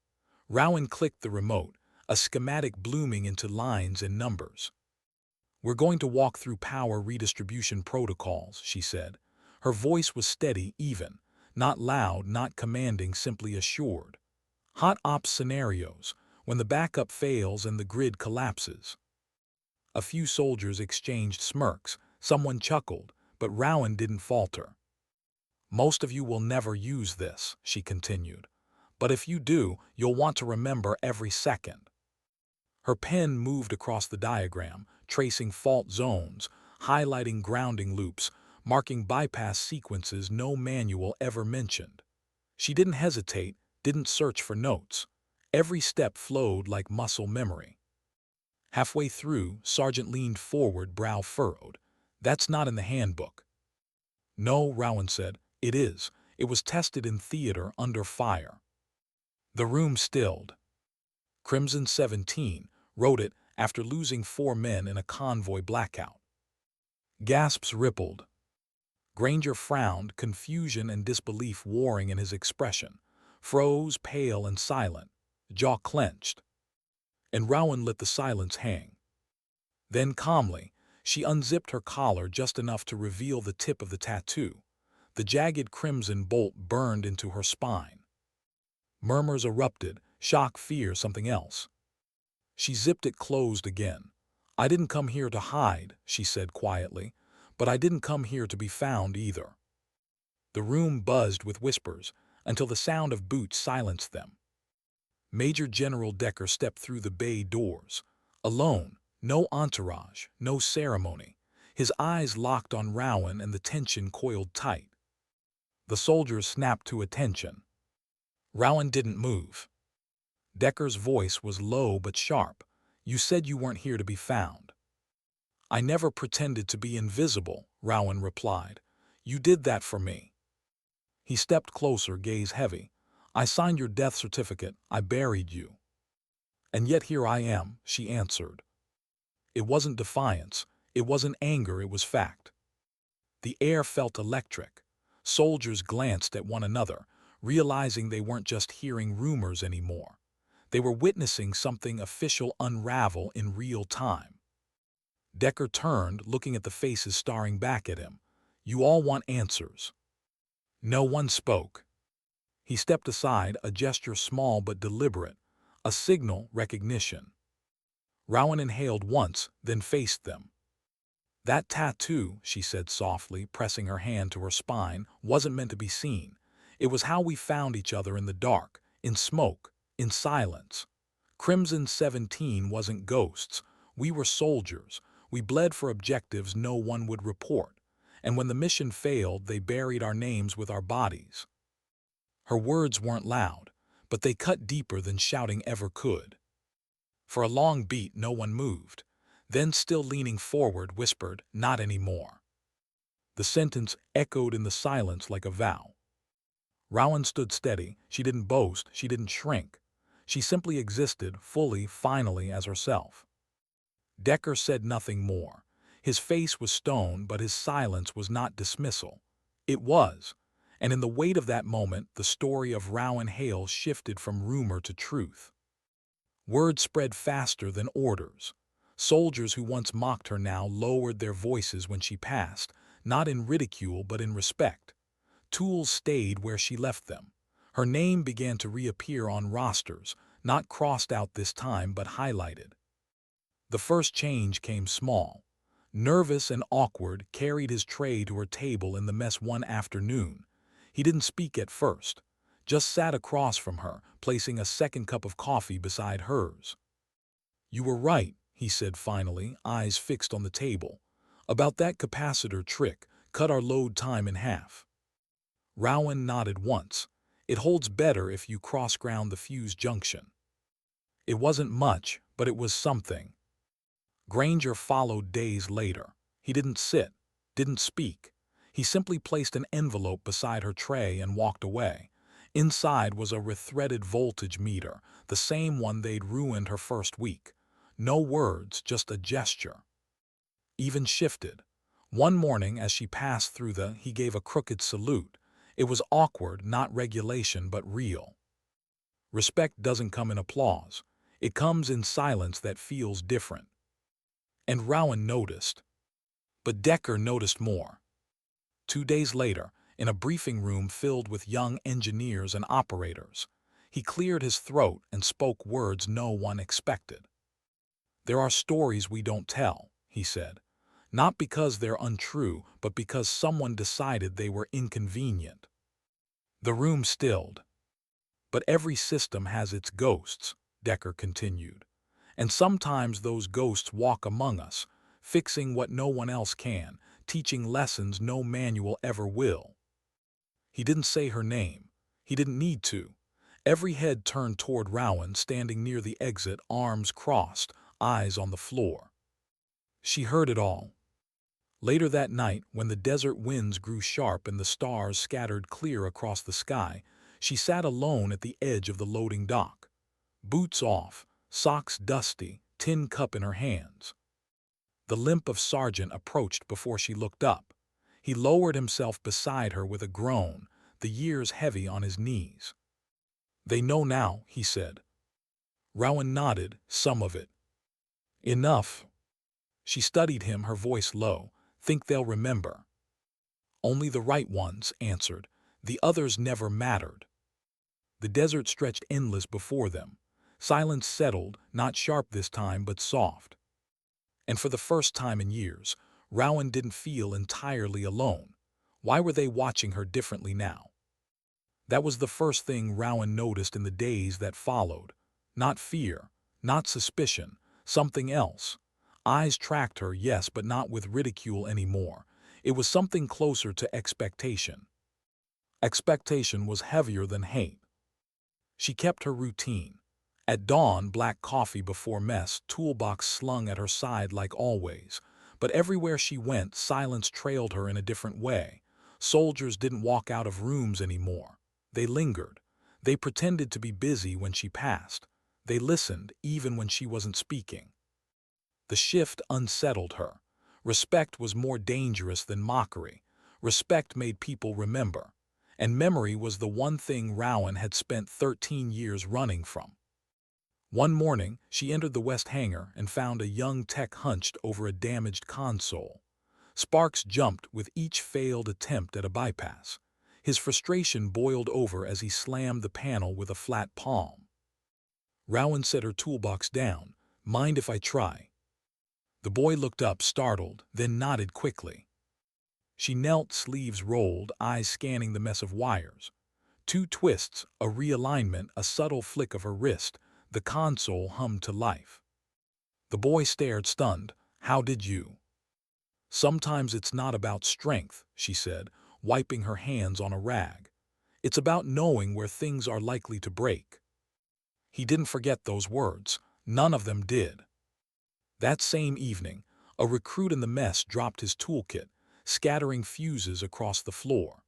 Rowan clicked the remote, a schematic blooming into lines and numbers. We're going to walk through power redistribution protocols, she said. Her voice was steady, even, not loud, not commanding, simply assured. Hot ops scenarios, when the backup fails and the grid collapses. A few soldiers exchanged smirks, someone chuckled, but Rowan didn't falter. Most of you will never use this, she continued. But if you do, you'll want to remember every second. Her pen moved across the diagram, tracing fault zones, highlighting grounding loops, marking bypass sequences no manual ever mentioned. She didn't hesitate, didn't search for notes. Every step flowed like muscle memory. Halfway through, Sergeant leaned forward, brow furrowed. That's not in the handbook. No, Rowan said. It is. It was tested in theater under fire. The room stilled. Crimson 17 wrote it after losing 4 men in a convoy blackout. Gasps rippled. Granger frowned, confusion and disbelief warring in his expression. Froze, pale and silent, jaw clenched. And Rowan let the silence hang. Then calmly, she unzipped her collar just enough to reveal the tip of the tattoo. The jagged crimson bolt burned into her spine. Murmurs erupted, shock, fear, something else. She zipped it closed again. I didn't come here to hide, she said quietly, but I didn't come here to be found either. The room buzzed with whispers until the sound of boots silenced them. Major General Decker stepped through the bay doors. Alone, no entourage, no ceremony. His eyes locked on Rowan and the tension coiled tight. The soldiers snapped to attention. Rowan didn't move. Decker's voice was low but sharp. You said you weren't here to be found. I never pretended to be invisible, Rowan replied. You did that for me. He stepped closer, gaze heavy. I signed your death certificate. I buried you. And yet here I am, she answered. It wasn't defiance. It wasn't anger. It was fact. The air felt electric. Soldiers glanced at one another, realizing they weren't just hearing rumors anymore. They were witnessing something official unravel in real time. Decker turned, looking at the faces staring back at him. You all want answers. No one spoke. He stepped aside, a gesture small but deliberate, a signal, recognition. Rowan inhaled once, then faced them. That tattoo, she said softly, pressing her hand to her spine, wasn't meant to be seen. It was how we found each other in the dark, in smoke, in silence. Crimson 17 wasn't ghosts. We were soldiers. We bled for objectives no one would report. And when the mission failed, they buried our names with our bodies. Her words weren't loud, but they cut deeper than shouting ever could. For a long beat, no one moved. Then, still leaning forward, whispered, "Not anymore." The sentence echoed in the silence like a vow. Rowan stood steady. She didn't boast, she didn't shrink. She simply existed, fully, finally, as herself. Decker said nothing more. His face was stone, but his silence was not dismissal. It was. And in the weight of that moment, the story of Rowan Hale shifted from rumor to truth. Word spread faster than orders. Soldiers who once mocked her now lowered their voices when she passed, not in ridicule but in respect. Tools stayed where she left them. Her name began to reappear on rosters, not crossed out this time but highlighted. The first change came small. Nervous and awkward, carried his tray to her table in the mess one afternoon. He didn't speak at first, just sat across from her, placing a second cup of coffee beside hers. "You were right," he said finally, eyes fixed on the table. "About that capacitor trick, cut our load time in half." Rowan nodded once. "It holds better if you cross-ground the fuse junction." It wasn't much, but it was something. Granger followed days later. He didn't sit, didn't speak. He simply placed an envelope beside her tray and walked away. Inside was a rethreaded voltage meter, the same one they'd ruined her first week. No words, just a gesture. Even shifted. One morning as she passed through he gave a crooked salute. It was awkward, not regulation, but real. Respect doesn't come in applause. It comes in silence that feels different. And Rowan noticed. But Decker noticed more. 2 days later, in a briefing room filled with young engineers and operators, he cleared his throat and spoke words no one expected. "There are stories we don't tell," he said. "Not because they're untrue, but because someone decided they were inconvenient." The room stilled. "But every system has its ghosts," Decker continued. "And sometimes those ghosts walk among us, fixing what no one else can, teaching lessons no manual ever will." He didn't say her name. He didn't need to. Every head turned toward Rowan, standing near the exit, arms crossed, eyes on the floor. She heard it all. Later that night, when the desert winds grew sharp and the stars scattered clear across the sky, she sat alone at the edge of the loading dock. Boots off, socks dusty, tin cup in her hands. The limp of Sergeant approached before she looked up. He lowered himself beside her with a groan, the years heavy on his knees. "They know now," he said. Rowan nodded, "some of it." "Enough." She studied him, her voice low. "Think they'll remember?" "Only the right ones," answered. "The others never mattered." The desert stretched endless before them. Silence settled, not sharp this time, but soft. And for the first time in years, Rowan didn't feel entirely alone. Why were they watching her differently now? That was the first thing Rowan noticed in the days that followed. Not fear, not suspicion, something else. Eyes tracked her, yes, but not with ridicule anymore. It was something closer to expectation. Expectation was heavier than hate. She kept her routine. At dawn, black coffee before mess, toolbox slung at her side like always. But everywhere she went, silence trailed her in a different way. Soldiers didn't walk out of rooms anymore. They lingered. They pretended to be busy when she passed. They listened, even when she wasn't speaking. The shift unsettled her. Respect was more dangerous than mockery. Respect made people remember. And memory was the one thing Rowan had spent 13 years running from. One morning, she entered the west hangar and found a young tech hunched over a damaged console. Sparks jumped with each failed attempt at a bypass. His frustration boiled over as he slammed the panel with a flat palm. Rowan set her toolbox down. "Mind if I try?" The boy looked up, startled, then nodded quickly. She knelt, sleeves rolled, eyes scanning the mess of wires. 2 twists, a realignment, a subtle flick of her wrist. The console hummed to life. The boy stared, stunned. "How did you?" "Sometimes it's not about strength," she said, wiping her hands on a rag. "It's about knowing where things are likely to break." He didn't forget those words. None of them did. That same evening, a recruit in the mess dropped his toolkit, scattering fuses across the floor.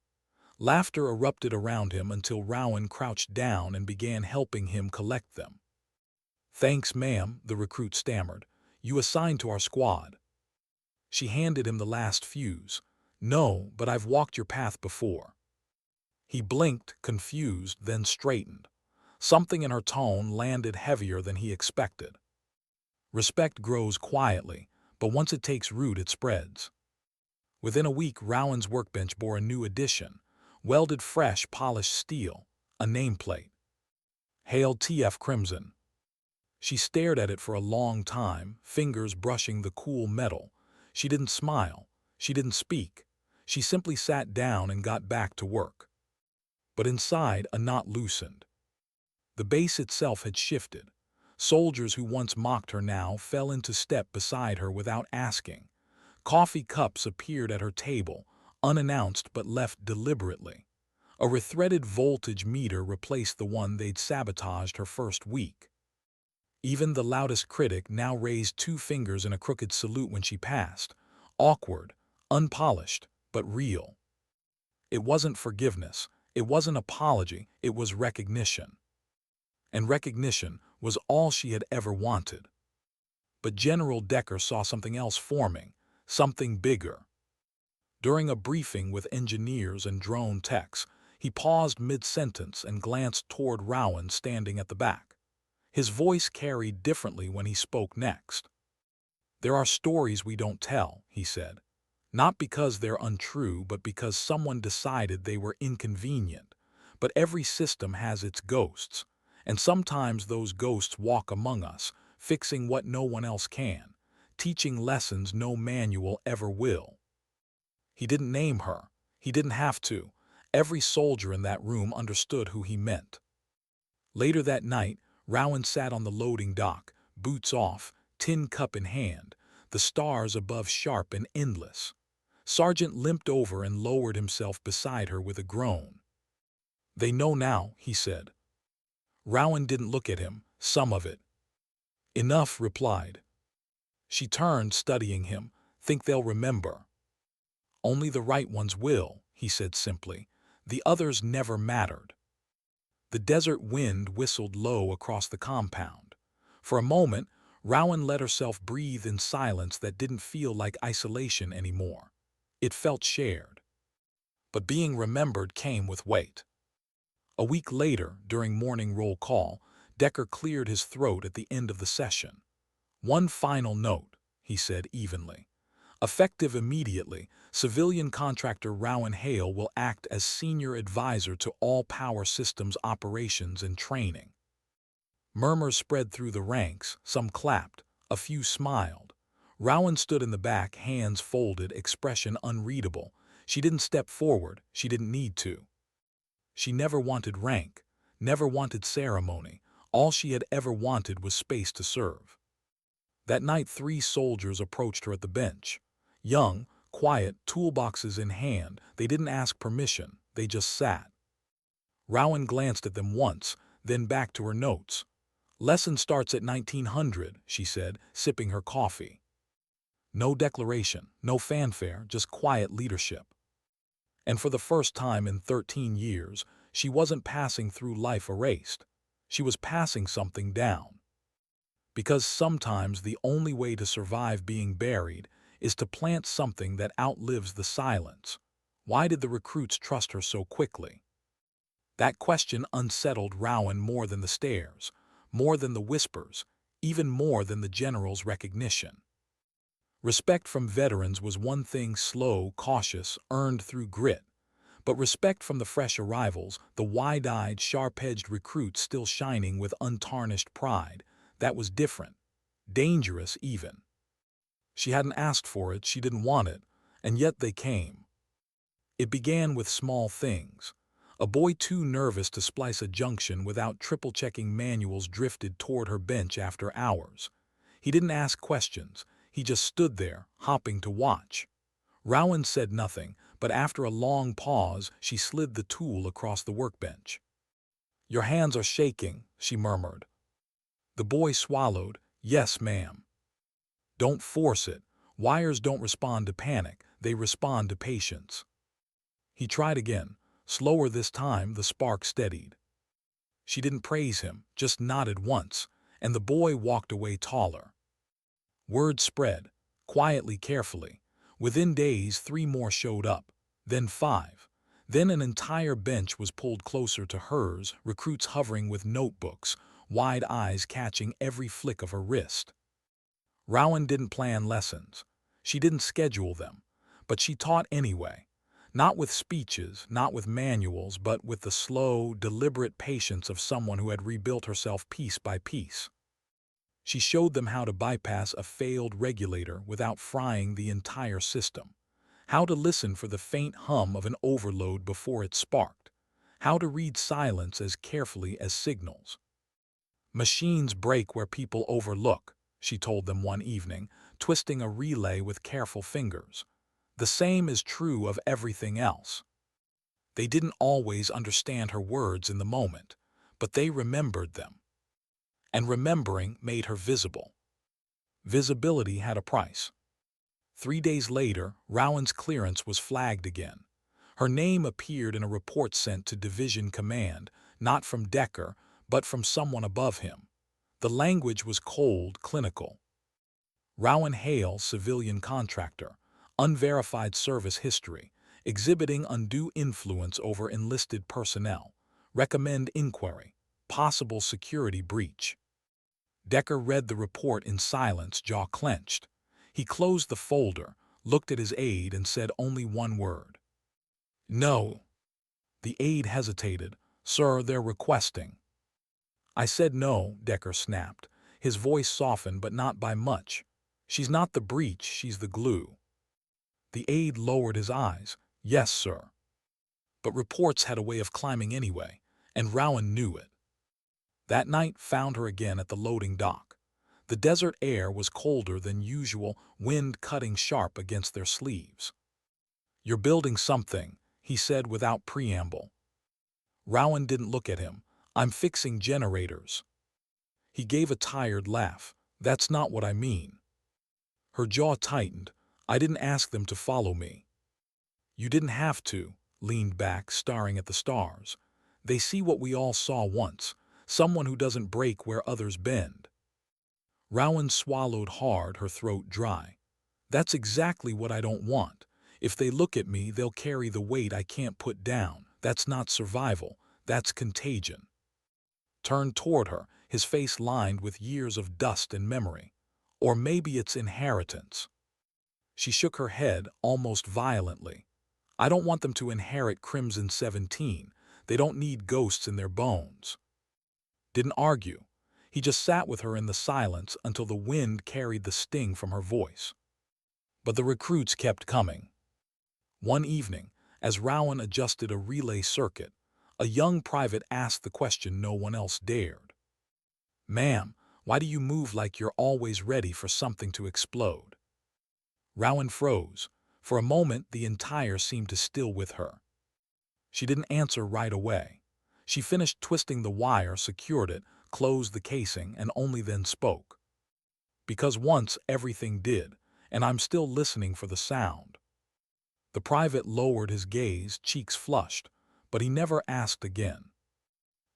Laughter erupted around him until Rowan crouched down and began helping him collect them. "Thanks, ma'am," the recruit stammered. "You assigned to our squad." She handed him the last fuse. "No, but I've walked your path before." He blinked, confused, then straightened. Something in her tone landed heavier than he expected. Respect grows quietly, but once it takes root, it spreads. Within a week, Rowan's workbench bore a new addition: welded fresh, polished steel, a nameplate. "Hail TF Crimson." She stared at it for a long time, fingers brushing the cool metal. She didn't smile. She didn't speak. She simply sat down and got back to work. But inside, a knot loosened. The base itself had shifted. Soldiers who once mocked her now fell into step beside her without asking. Coffee cups appeared at her table, unannounced but left deliberately. A rethreaded voltage meter replaced the one they'd sabotaged her first week. Even the loudest critic now raised two fingers in a crooked salute when she passed. Awkward, unpolished, but real. It wasn't forgiveness. It wasn't apology. It was recognition. And recognition was all she had ever wanted. But General Decker saw something else forming, something bigger. During a briefing with engineers and drone techs, he paused mid-sentence and glanced toward Rowan standing at the back. His voice carried differently when he spoke next. "There are stories we don't tell," he said. "Not because they're untrue, but because someone decided they were inconvenient. But every system has its ghosts. And sometimes those ghosts walk among us, fixing what no one else can, teaching lessons no manual ever will." He didn't name her. He didn't have to. Every soldier in that room understood who he meant. Later that night, Rowan sat on the loading dock, boots off, tin cup in hand, the stars above sharp and endless. Sergeant limped over and lowered himself beside her with a groan. "They know now," he said. Rowan didn't look at him, some of it. "Enough," replied. She turned, studying him. "Think they'll remember?" "Only the right ones will," he said simply. "The others never mattered." The desert wind whistled low across the compound. For a moment, Rowan let herself breathe in silence that didn't feel like isolation anymore. It felt shared. But being remembered came with weight. A week later, during morning roll call, Decker cleared his throat at the end of the session. "One final note," he said evenly. "Effective immediately, civilian contractor Rowan Hale will act as senior advisor to all power systems operations and training." Murmurs spread through the ranks, some clapped, a few smiled. Rowan stood in the back, hands folded, expression unreadable. She didn't step forward, she didn't need to. She never wanted rank, never wanted ceremony. All she had ever wanted was space to serve. That night 3 soldiers approached her at the bench. Young, quiet, toolboxes in hand. They didn't ask permission, they just sat. Rowan glanced at them once, then back to her notes. "Lesson starts at 1900, she said, sipping her coffee. No declaration, no fanfare, just quiet leadership. And for the first time in 13 years, she wasn't passing through life erased. She was passing something down. Because sometimes the only way to survive being buried is to plant something that outlives the silence. Why did the recruits trust her so quickly? That question unsettled Rowan more than the stares, more than the whispers, even more than the general's recognition. Respect from veterans was one thing, slow, cautious, earned through grit. But respect from the fresh arrivals, the wide-eyed, sharp-edged recruits still shining with untarnished pride, that was different. Dangerous, even. She hadn't asked for it, she didn't want it, and yet they came. It began with small things. A boy too nervous to splice a junction without triple-checking manuals drifted toward her bench after hours. He didn't ask questions, he just stood there, hopping to watch. Rowan said nothing, but after a long pause, she slid the tool across the workbench. "Your hands are shaking," she murmured. The boy swallowed. "Yes, ma'am." Don't force it. Wires don't respond to panic, they respond to patience. He tried again. Slower this time, the spark steadied. She didn't praise him, just nodded once, and the boy walked away taller. Word spread, quietly, carefully. Within days, 3 more showed up, then 5. Then an entire bench was pulled closer to hers, recruits hovering with notebooks, wide eyes catching every flick of her wrist. Rowan didn't plan lessons. She didn't schedule them, but she taught anyway. Not with speeches, not with manuals, but with the slow, deliberate patience of someone who had rebuilt herself piece by piece. She showed them how to bypass a failed regulator without frying the entire system, how to listen for the faint hum of an overload before it sparked, how to read silence as carefully as signals. Machines break where people overlook, she told them one evening, twisting a relay with careful fingers. The same is true of everything else. They didn't always understand her words in the moment, but they remembered them. And remembering made her visible. Visibility had a price. 3 days later, Rowan's clearance was flagged again. Her name appeared in a report sent to Division Command, not from Decker, but from someone above him. The language was cold, clinical. Rowan Hale, civilian contractor, unverified service history, exhibiting undue influence over enlisted personnel, recommend inquiry, possible security breach. Decker read the report in silence, jaw clenched. He closed the folder, looked at his aide, and said only one word. No. The aide hesitated. Sir, they're requesting. I said no, Decker snapped. His voice softened, but not by much. She's not the breach, she's the glue. The aide lowered his eyes. Yes, sir. But reports had a way of climbing anyway, and Rowan knew it. That night found her again at the loading dock. The desert air was colder than usual, wind cutting sharp against their sleeves. You're building something, he said without preamble. Rowan didn't look at him. I'm fixing generators. He gave a tired laugh. That's not what I mean. Her jaw tightened. I didn't ask them to follow me. You didn't have to, leaned back, staring at the stars. They see what we all saw once, someone who doesn't break where others bend. Rowan swallowed hard, her throat dry. That's exactly what I don't want. If they look at me, they'll carry the weight I can't put down. That's not survival, that's contagion. Turned toward her, his face lined with years of dust and memory. Or maybe it's inheritance. She shook her head almost violently. I don't want them to inherit Crimson 17. They don't need ghosts in their bones. Didn't argue. He just sat with her in the silence until the wind carried the sting from her voice. But the recruits kept coming. One evening, as Rowan adjusted a relay circuit, a young private asked the question no one else dared. Ma'am, why do you move like you're always ready for something to explode? Rowan froze. For a moment, the entire seemed to still with her. She didn't answer right away. She finished twisting the wire, secured it, closed the casing, and only then spoke. Because once everything did, and I'm still listening for the sound. The private lowered his gaze, cheeks flushed, but he never asked again.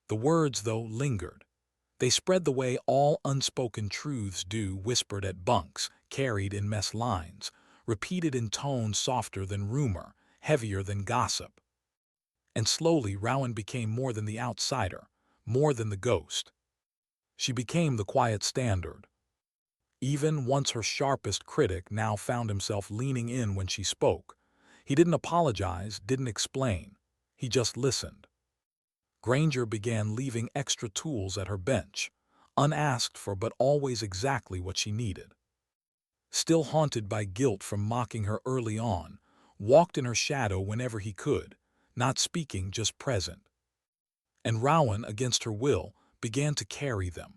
The words, though, lingered. They spread the way all unspoken truths do, whispered at bunks, carried in mess lines, repeated in tones softer than rumor, heavier than gossip. And slowly Rowan became more than the outsider, more than the ghost. She became the quiet standard. Even once her sharpest critic now found himself leaning in when she spoke. He didn't apologize, didn't explain. He just listened. Granger began leaving extra tools at her bench, unasked for but always exactly what she needed. Still haunted by guilt from mocking her early on, walked in her shadow whenever he could, not speaking, just present. And Rowan, against her will, began to carry them.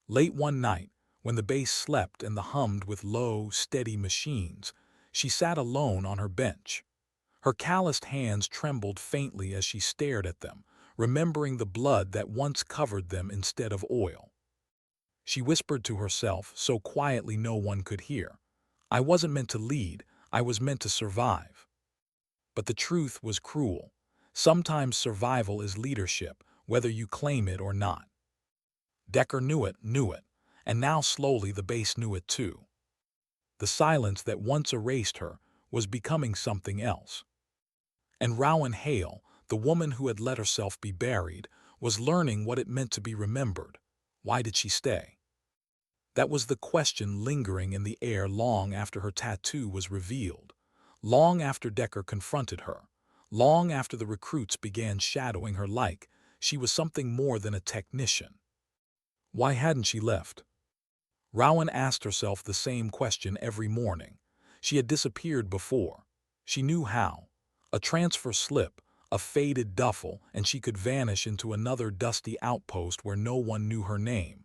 Late one night, when the base slept and the hummed with low, steady machines, she sat alone on her bench. Her calloused hands trembled faintly as she stared at them, remembering the blood that once covered them instead of oil. She whispered to herself so quietly no one could hear. I wasn't meant to lead, I was meant to survive. But the truth was cruel. Sometimes survival is leadership, whether you claim it or not. Decker knew it, and now slowly the base knew it too. The silence that once erased her was becoming something else. And Rowan Hale, the woman who had let herself be buried, was learning what it meant to be remembered. Why did she stay? That was the question lingering in the air long after her tattoo was revealed, long after Decker confronted her, long after the recruits began shadowing her like she was something more than a technician. Why hadn't she left? Rowan asked herself the same question every morning. She had disappeared before. She knew how. A transfer slip, a faded duffel, and she could vanish into another dusty outpost where no one knew her name.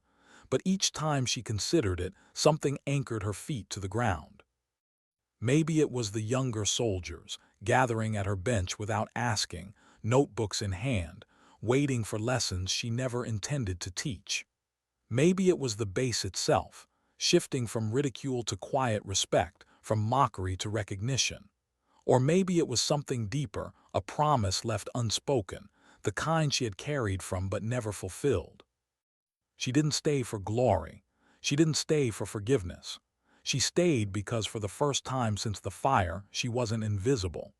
But each time she considered it, something anchored her feet to the ground. Maybe it was the younger soldiers, gathering at her bench without asking, notebooks in hand, waiting for lessons she never intended to teach. Maybe it was the base itself, shifting from ridicule to quiet respect, from mockery to recognition. Or maybe it was something deeper, a promise left unspoken, the kind she had carried from but never fulfilled. She didn't stay for glory. She didn't stay for forgiveness. She stayed because for the first time since the fire, she wasn't invisible.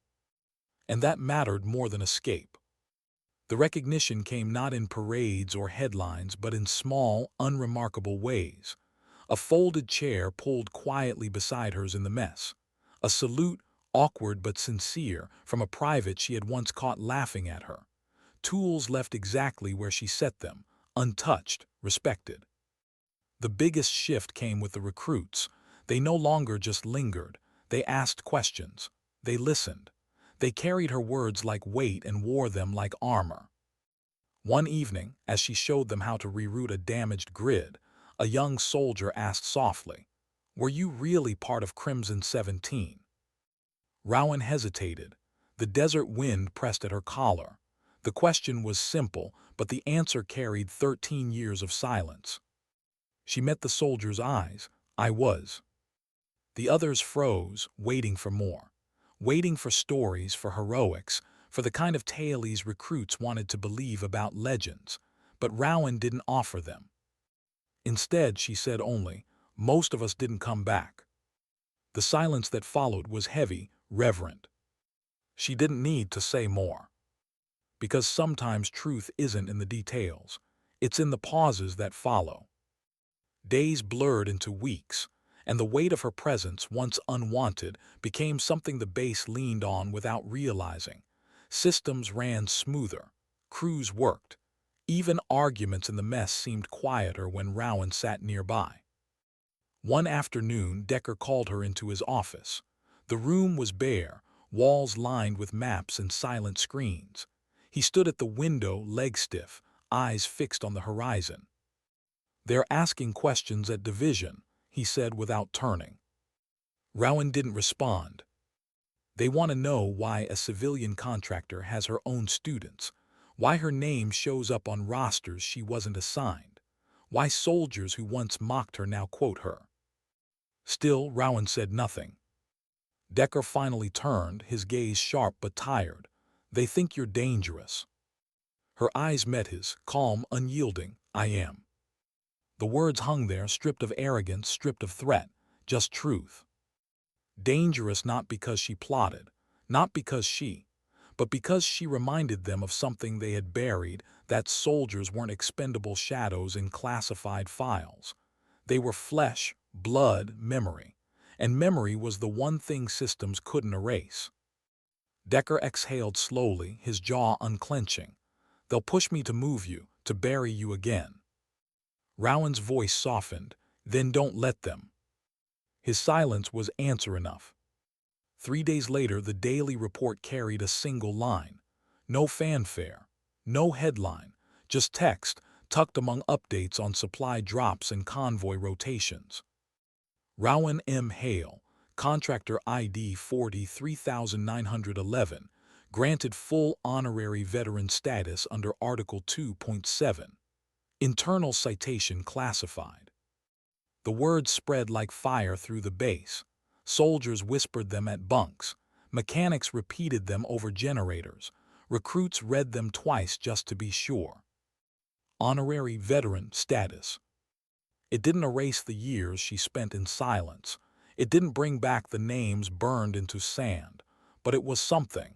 And that mattered more than escape. The recognition came not in parades or headlines, but in small, unremarkable ways. A folded chair pulled quietly beside hers in the mess. A salute, awkward but sincere, from a private she had once caught laughing at her. Tools left exactly where she set them, untouched, respected. The biggest shift came with the recruits. They no longer just lingered. They asked questions. They listened. They carried her words like weight and wore them like armor. One evening, as she showed them how to reroute a damaged grid, a young soldier asked softly, "Were you really part of Crimson 17? Rowan hesitated. The desert wind pressed at her collar. The question was simple, but the answer carried 13 years of silence. She met the soldier's eyes. I was. The others froze, waiting for more. Waiting for stories, for heroics, for the kind of tale these recruits wanted to believe about legends. But Rowan didn't offer them. Instead, she said only, "Most of us didn't come back." The silence that followed was heavy, reverent. She didn't need to say more. Because sometimes truth isn't in the details. It's in the pauses that follow. Days blurred into weeks, and the weight of her presence, once unwanted, became something the base leaned on without realizing. Systems ran smoother. Crews worked. Even arguments in the mess seemed quieter when Rowan sat nearby. One afternoon, Decker called her into his office. The room was bare, walls lined with maps and silent screens. He stood at the window, legs stiff, eyes fixed on the horizon. "They're asking questions at division," he said without turning. Rowan didn't respond. "They want to know why a civilian contractor has her own students, why her name shows up on rosters she wasn't assigned, why soldiers who once mocked her now quote her." Still, Rowan said nothing. Decker finally turned, his gaze sharp but tired. "They think you're dangerous." Her eyes met his, calm, unyielding. "I am." The words hung there, stripped of arrogance, stripped of threat, just truth. Dangerous not because she plotted, not but because she reminded them of something they had buried, that soldiers weren't expendable shadows in classified files. They were flesh, blood, memory. And memory was the one thing systems couldn't erase. Decker exhaled slowly, his jaw unclenching. "They'll push me to move you, to bury you again." Rowan's voice softened. "Then don't let them." His silence was answer enough. 3 days later, the daily report carried a single line. No fanfare, no headline, just text tucked among updates on supply drops and convoy rotations. Rowan M. Hale, contractor ID 43911, granted full honorary veteran status under Article 2.7. Internal citation classified. The words spread like fire through the base. Soldiers whispered them at bunks. Mechanics repeated them over generators. Recruits read them twice just to be sure. Honorary veteran status. It didn't erase the years she spent in silence. It didn't bring back the names burned into sand. But it was something.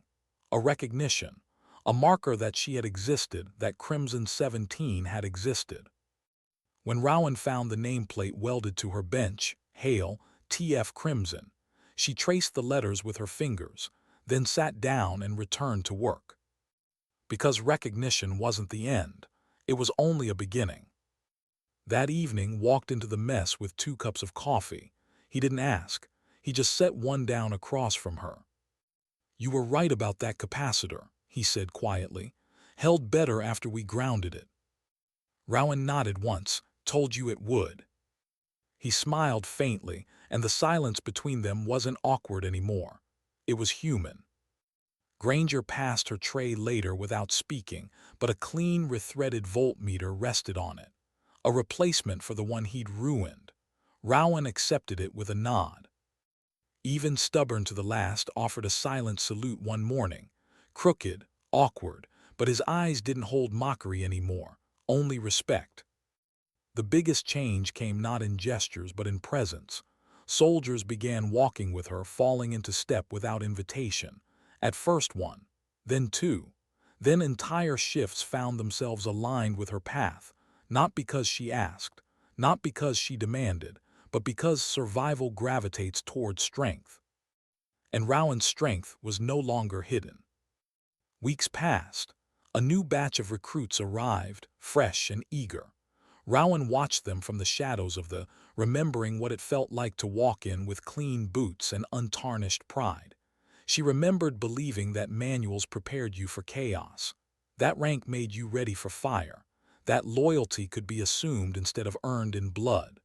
A recognition. A marker that she had existed, that Crimson 17 had existed. When Rowan found the nameplate welded to her bench, Hale, TF Crimson, she traced the letters with her fingers, then sat down and returned to work. Because recognition wasn't the end, it was only a beginning. That evening walked into the mess with 2 cups of coffee. He didn't ask. He just set one down across from her. "You were right about that capacitor," he said quietly. "Held better after we grounded it." Rowan nodded once. "Told you it would." He smiled faintly, and the silence between them wasn't awkward anymore. It was human. Granger passed her tray later without speaking, but a clean, rethreaded voltmeter rested on it. A replacement for the one he'd ruined. Rowan accepted it with a nod. Even Stubborn to the last offered a silent salute one morning. Crooked, awkward, but his eyes didn't hold mockery anymore, only respect. The biggest change came not in gestures but in presence. Soldiers began walking with her, falling into step without invitation. At first one, then 2. Then entire shifts found themselves aligned with her path, not because she asked, not because she demanded, but because survival gravitates toward strength. And Rowan's strength was no longer hidden. Weeks passed. A new batch of recruits arrived, fresh and eager. Rowan watched them from the shadows of the, remembering what it felt like to walk in with clean boots and untarnished pride. She remembered believing that manuals prepared you for chaos. That rank made you ready for fire. That loyalty could be assumed instead of earned in blood.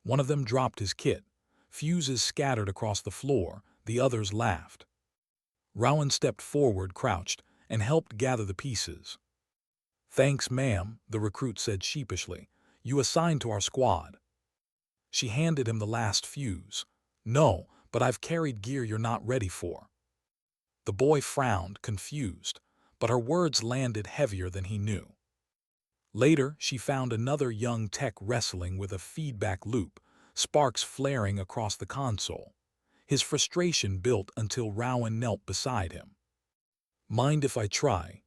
One of them dropped his kit. Fuses scattered across the floor. The others laughed. Rowan stepped forward, crouched, and helped gather the pieces. "Thanks, ma'am," the recruit said sheepishly. "You assigned to our squad." She handed him the last fuse. "No, but I've carried gear you're not ready for." The boy frowned, confused, but her words landed heavier than he knew. Later, she found another young tech wrestling with a feedback loop, sparks flaring across the console. His frustration built until Rowan knelt beside him. "Mind if I try?"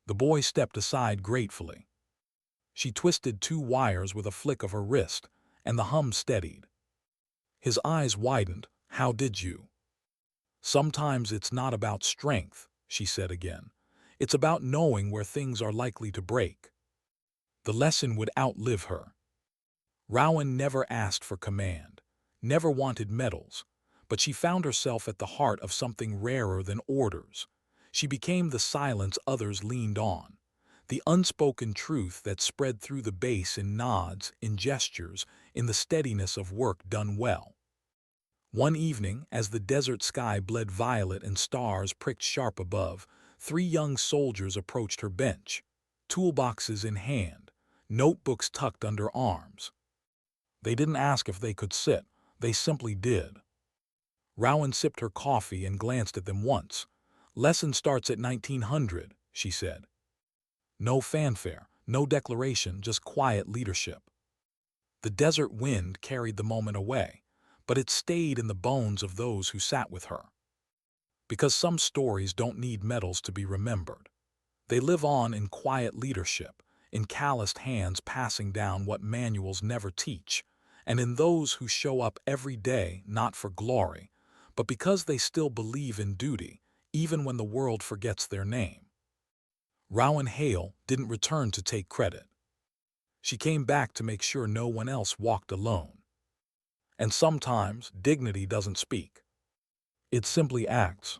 The boy stepped aside gratefully. She twisted 2 wires with a flick of her wrist, and the hum steadied. His eyes widened. "How did you?" "Sometimes it's not about strength," she said again. "It's about knowing where things are likely to break." The lesson would outlive her. Rowan never asked for command, never wanted medals, but she found herself at the heart of something rarer than orders. She became the silence others leaned on, the unspoken truth that spread through the base in nods, in gestures, in the steadiness of work done well. One evening, as the desert sky bled violet and stars pricked sharp above, 3 young soldiers approached her bench, toolboxes in hand, notebooks tucked under arms. They didn't ask if they could sit, they simply did. Rowan sipped her coffee and glanced at them once. "Lesson starts at 1900, she said. No fanfare, no declaration, just quiet leadership. The desert wind carried the moment away, but it stayed in the bones of those who sat with her. Because some stories don't need medals to be remembered. They live on in quiet leadership, in calloused hands passing down what manuals never teach, and in those who show up every day not for glory, but because they still believe in duty, even when the world forgets their name. Rowan Hale didn't return to take credit. She came back to make sure no one else walked alone. And sometimes dignity doesn't speak. It simply acts.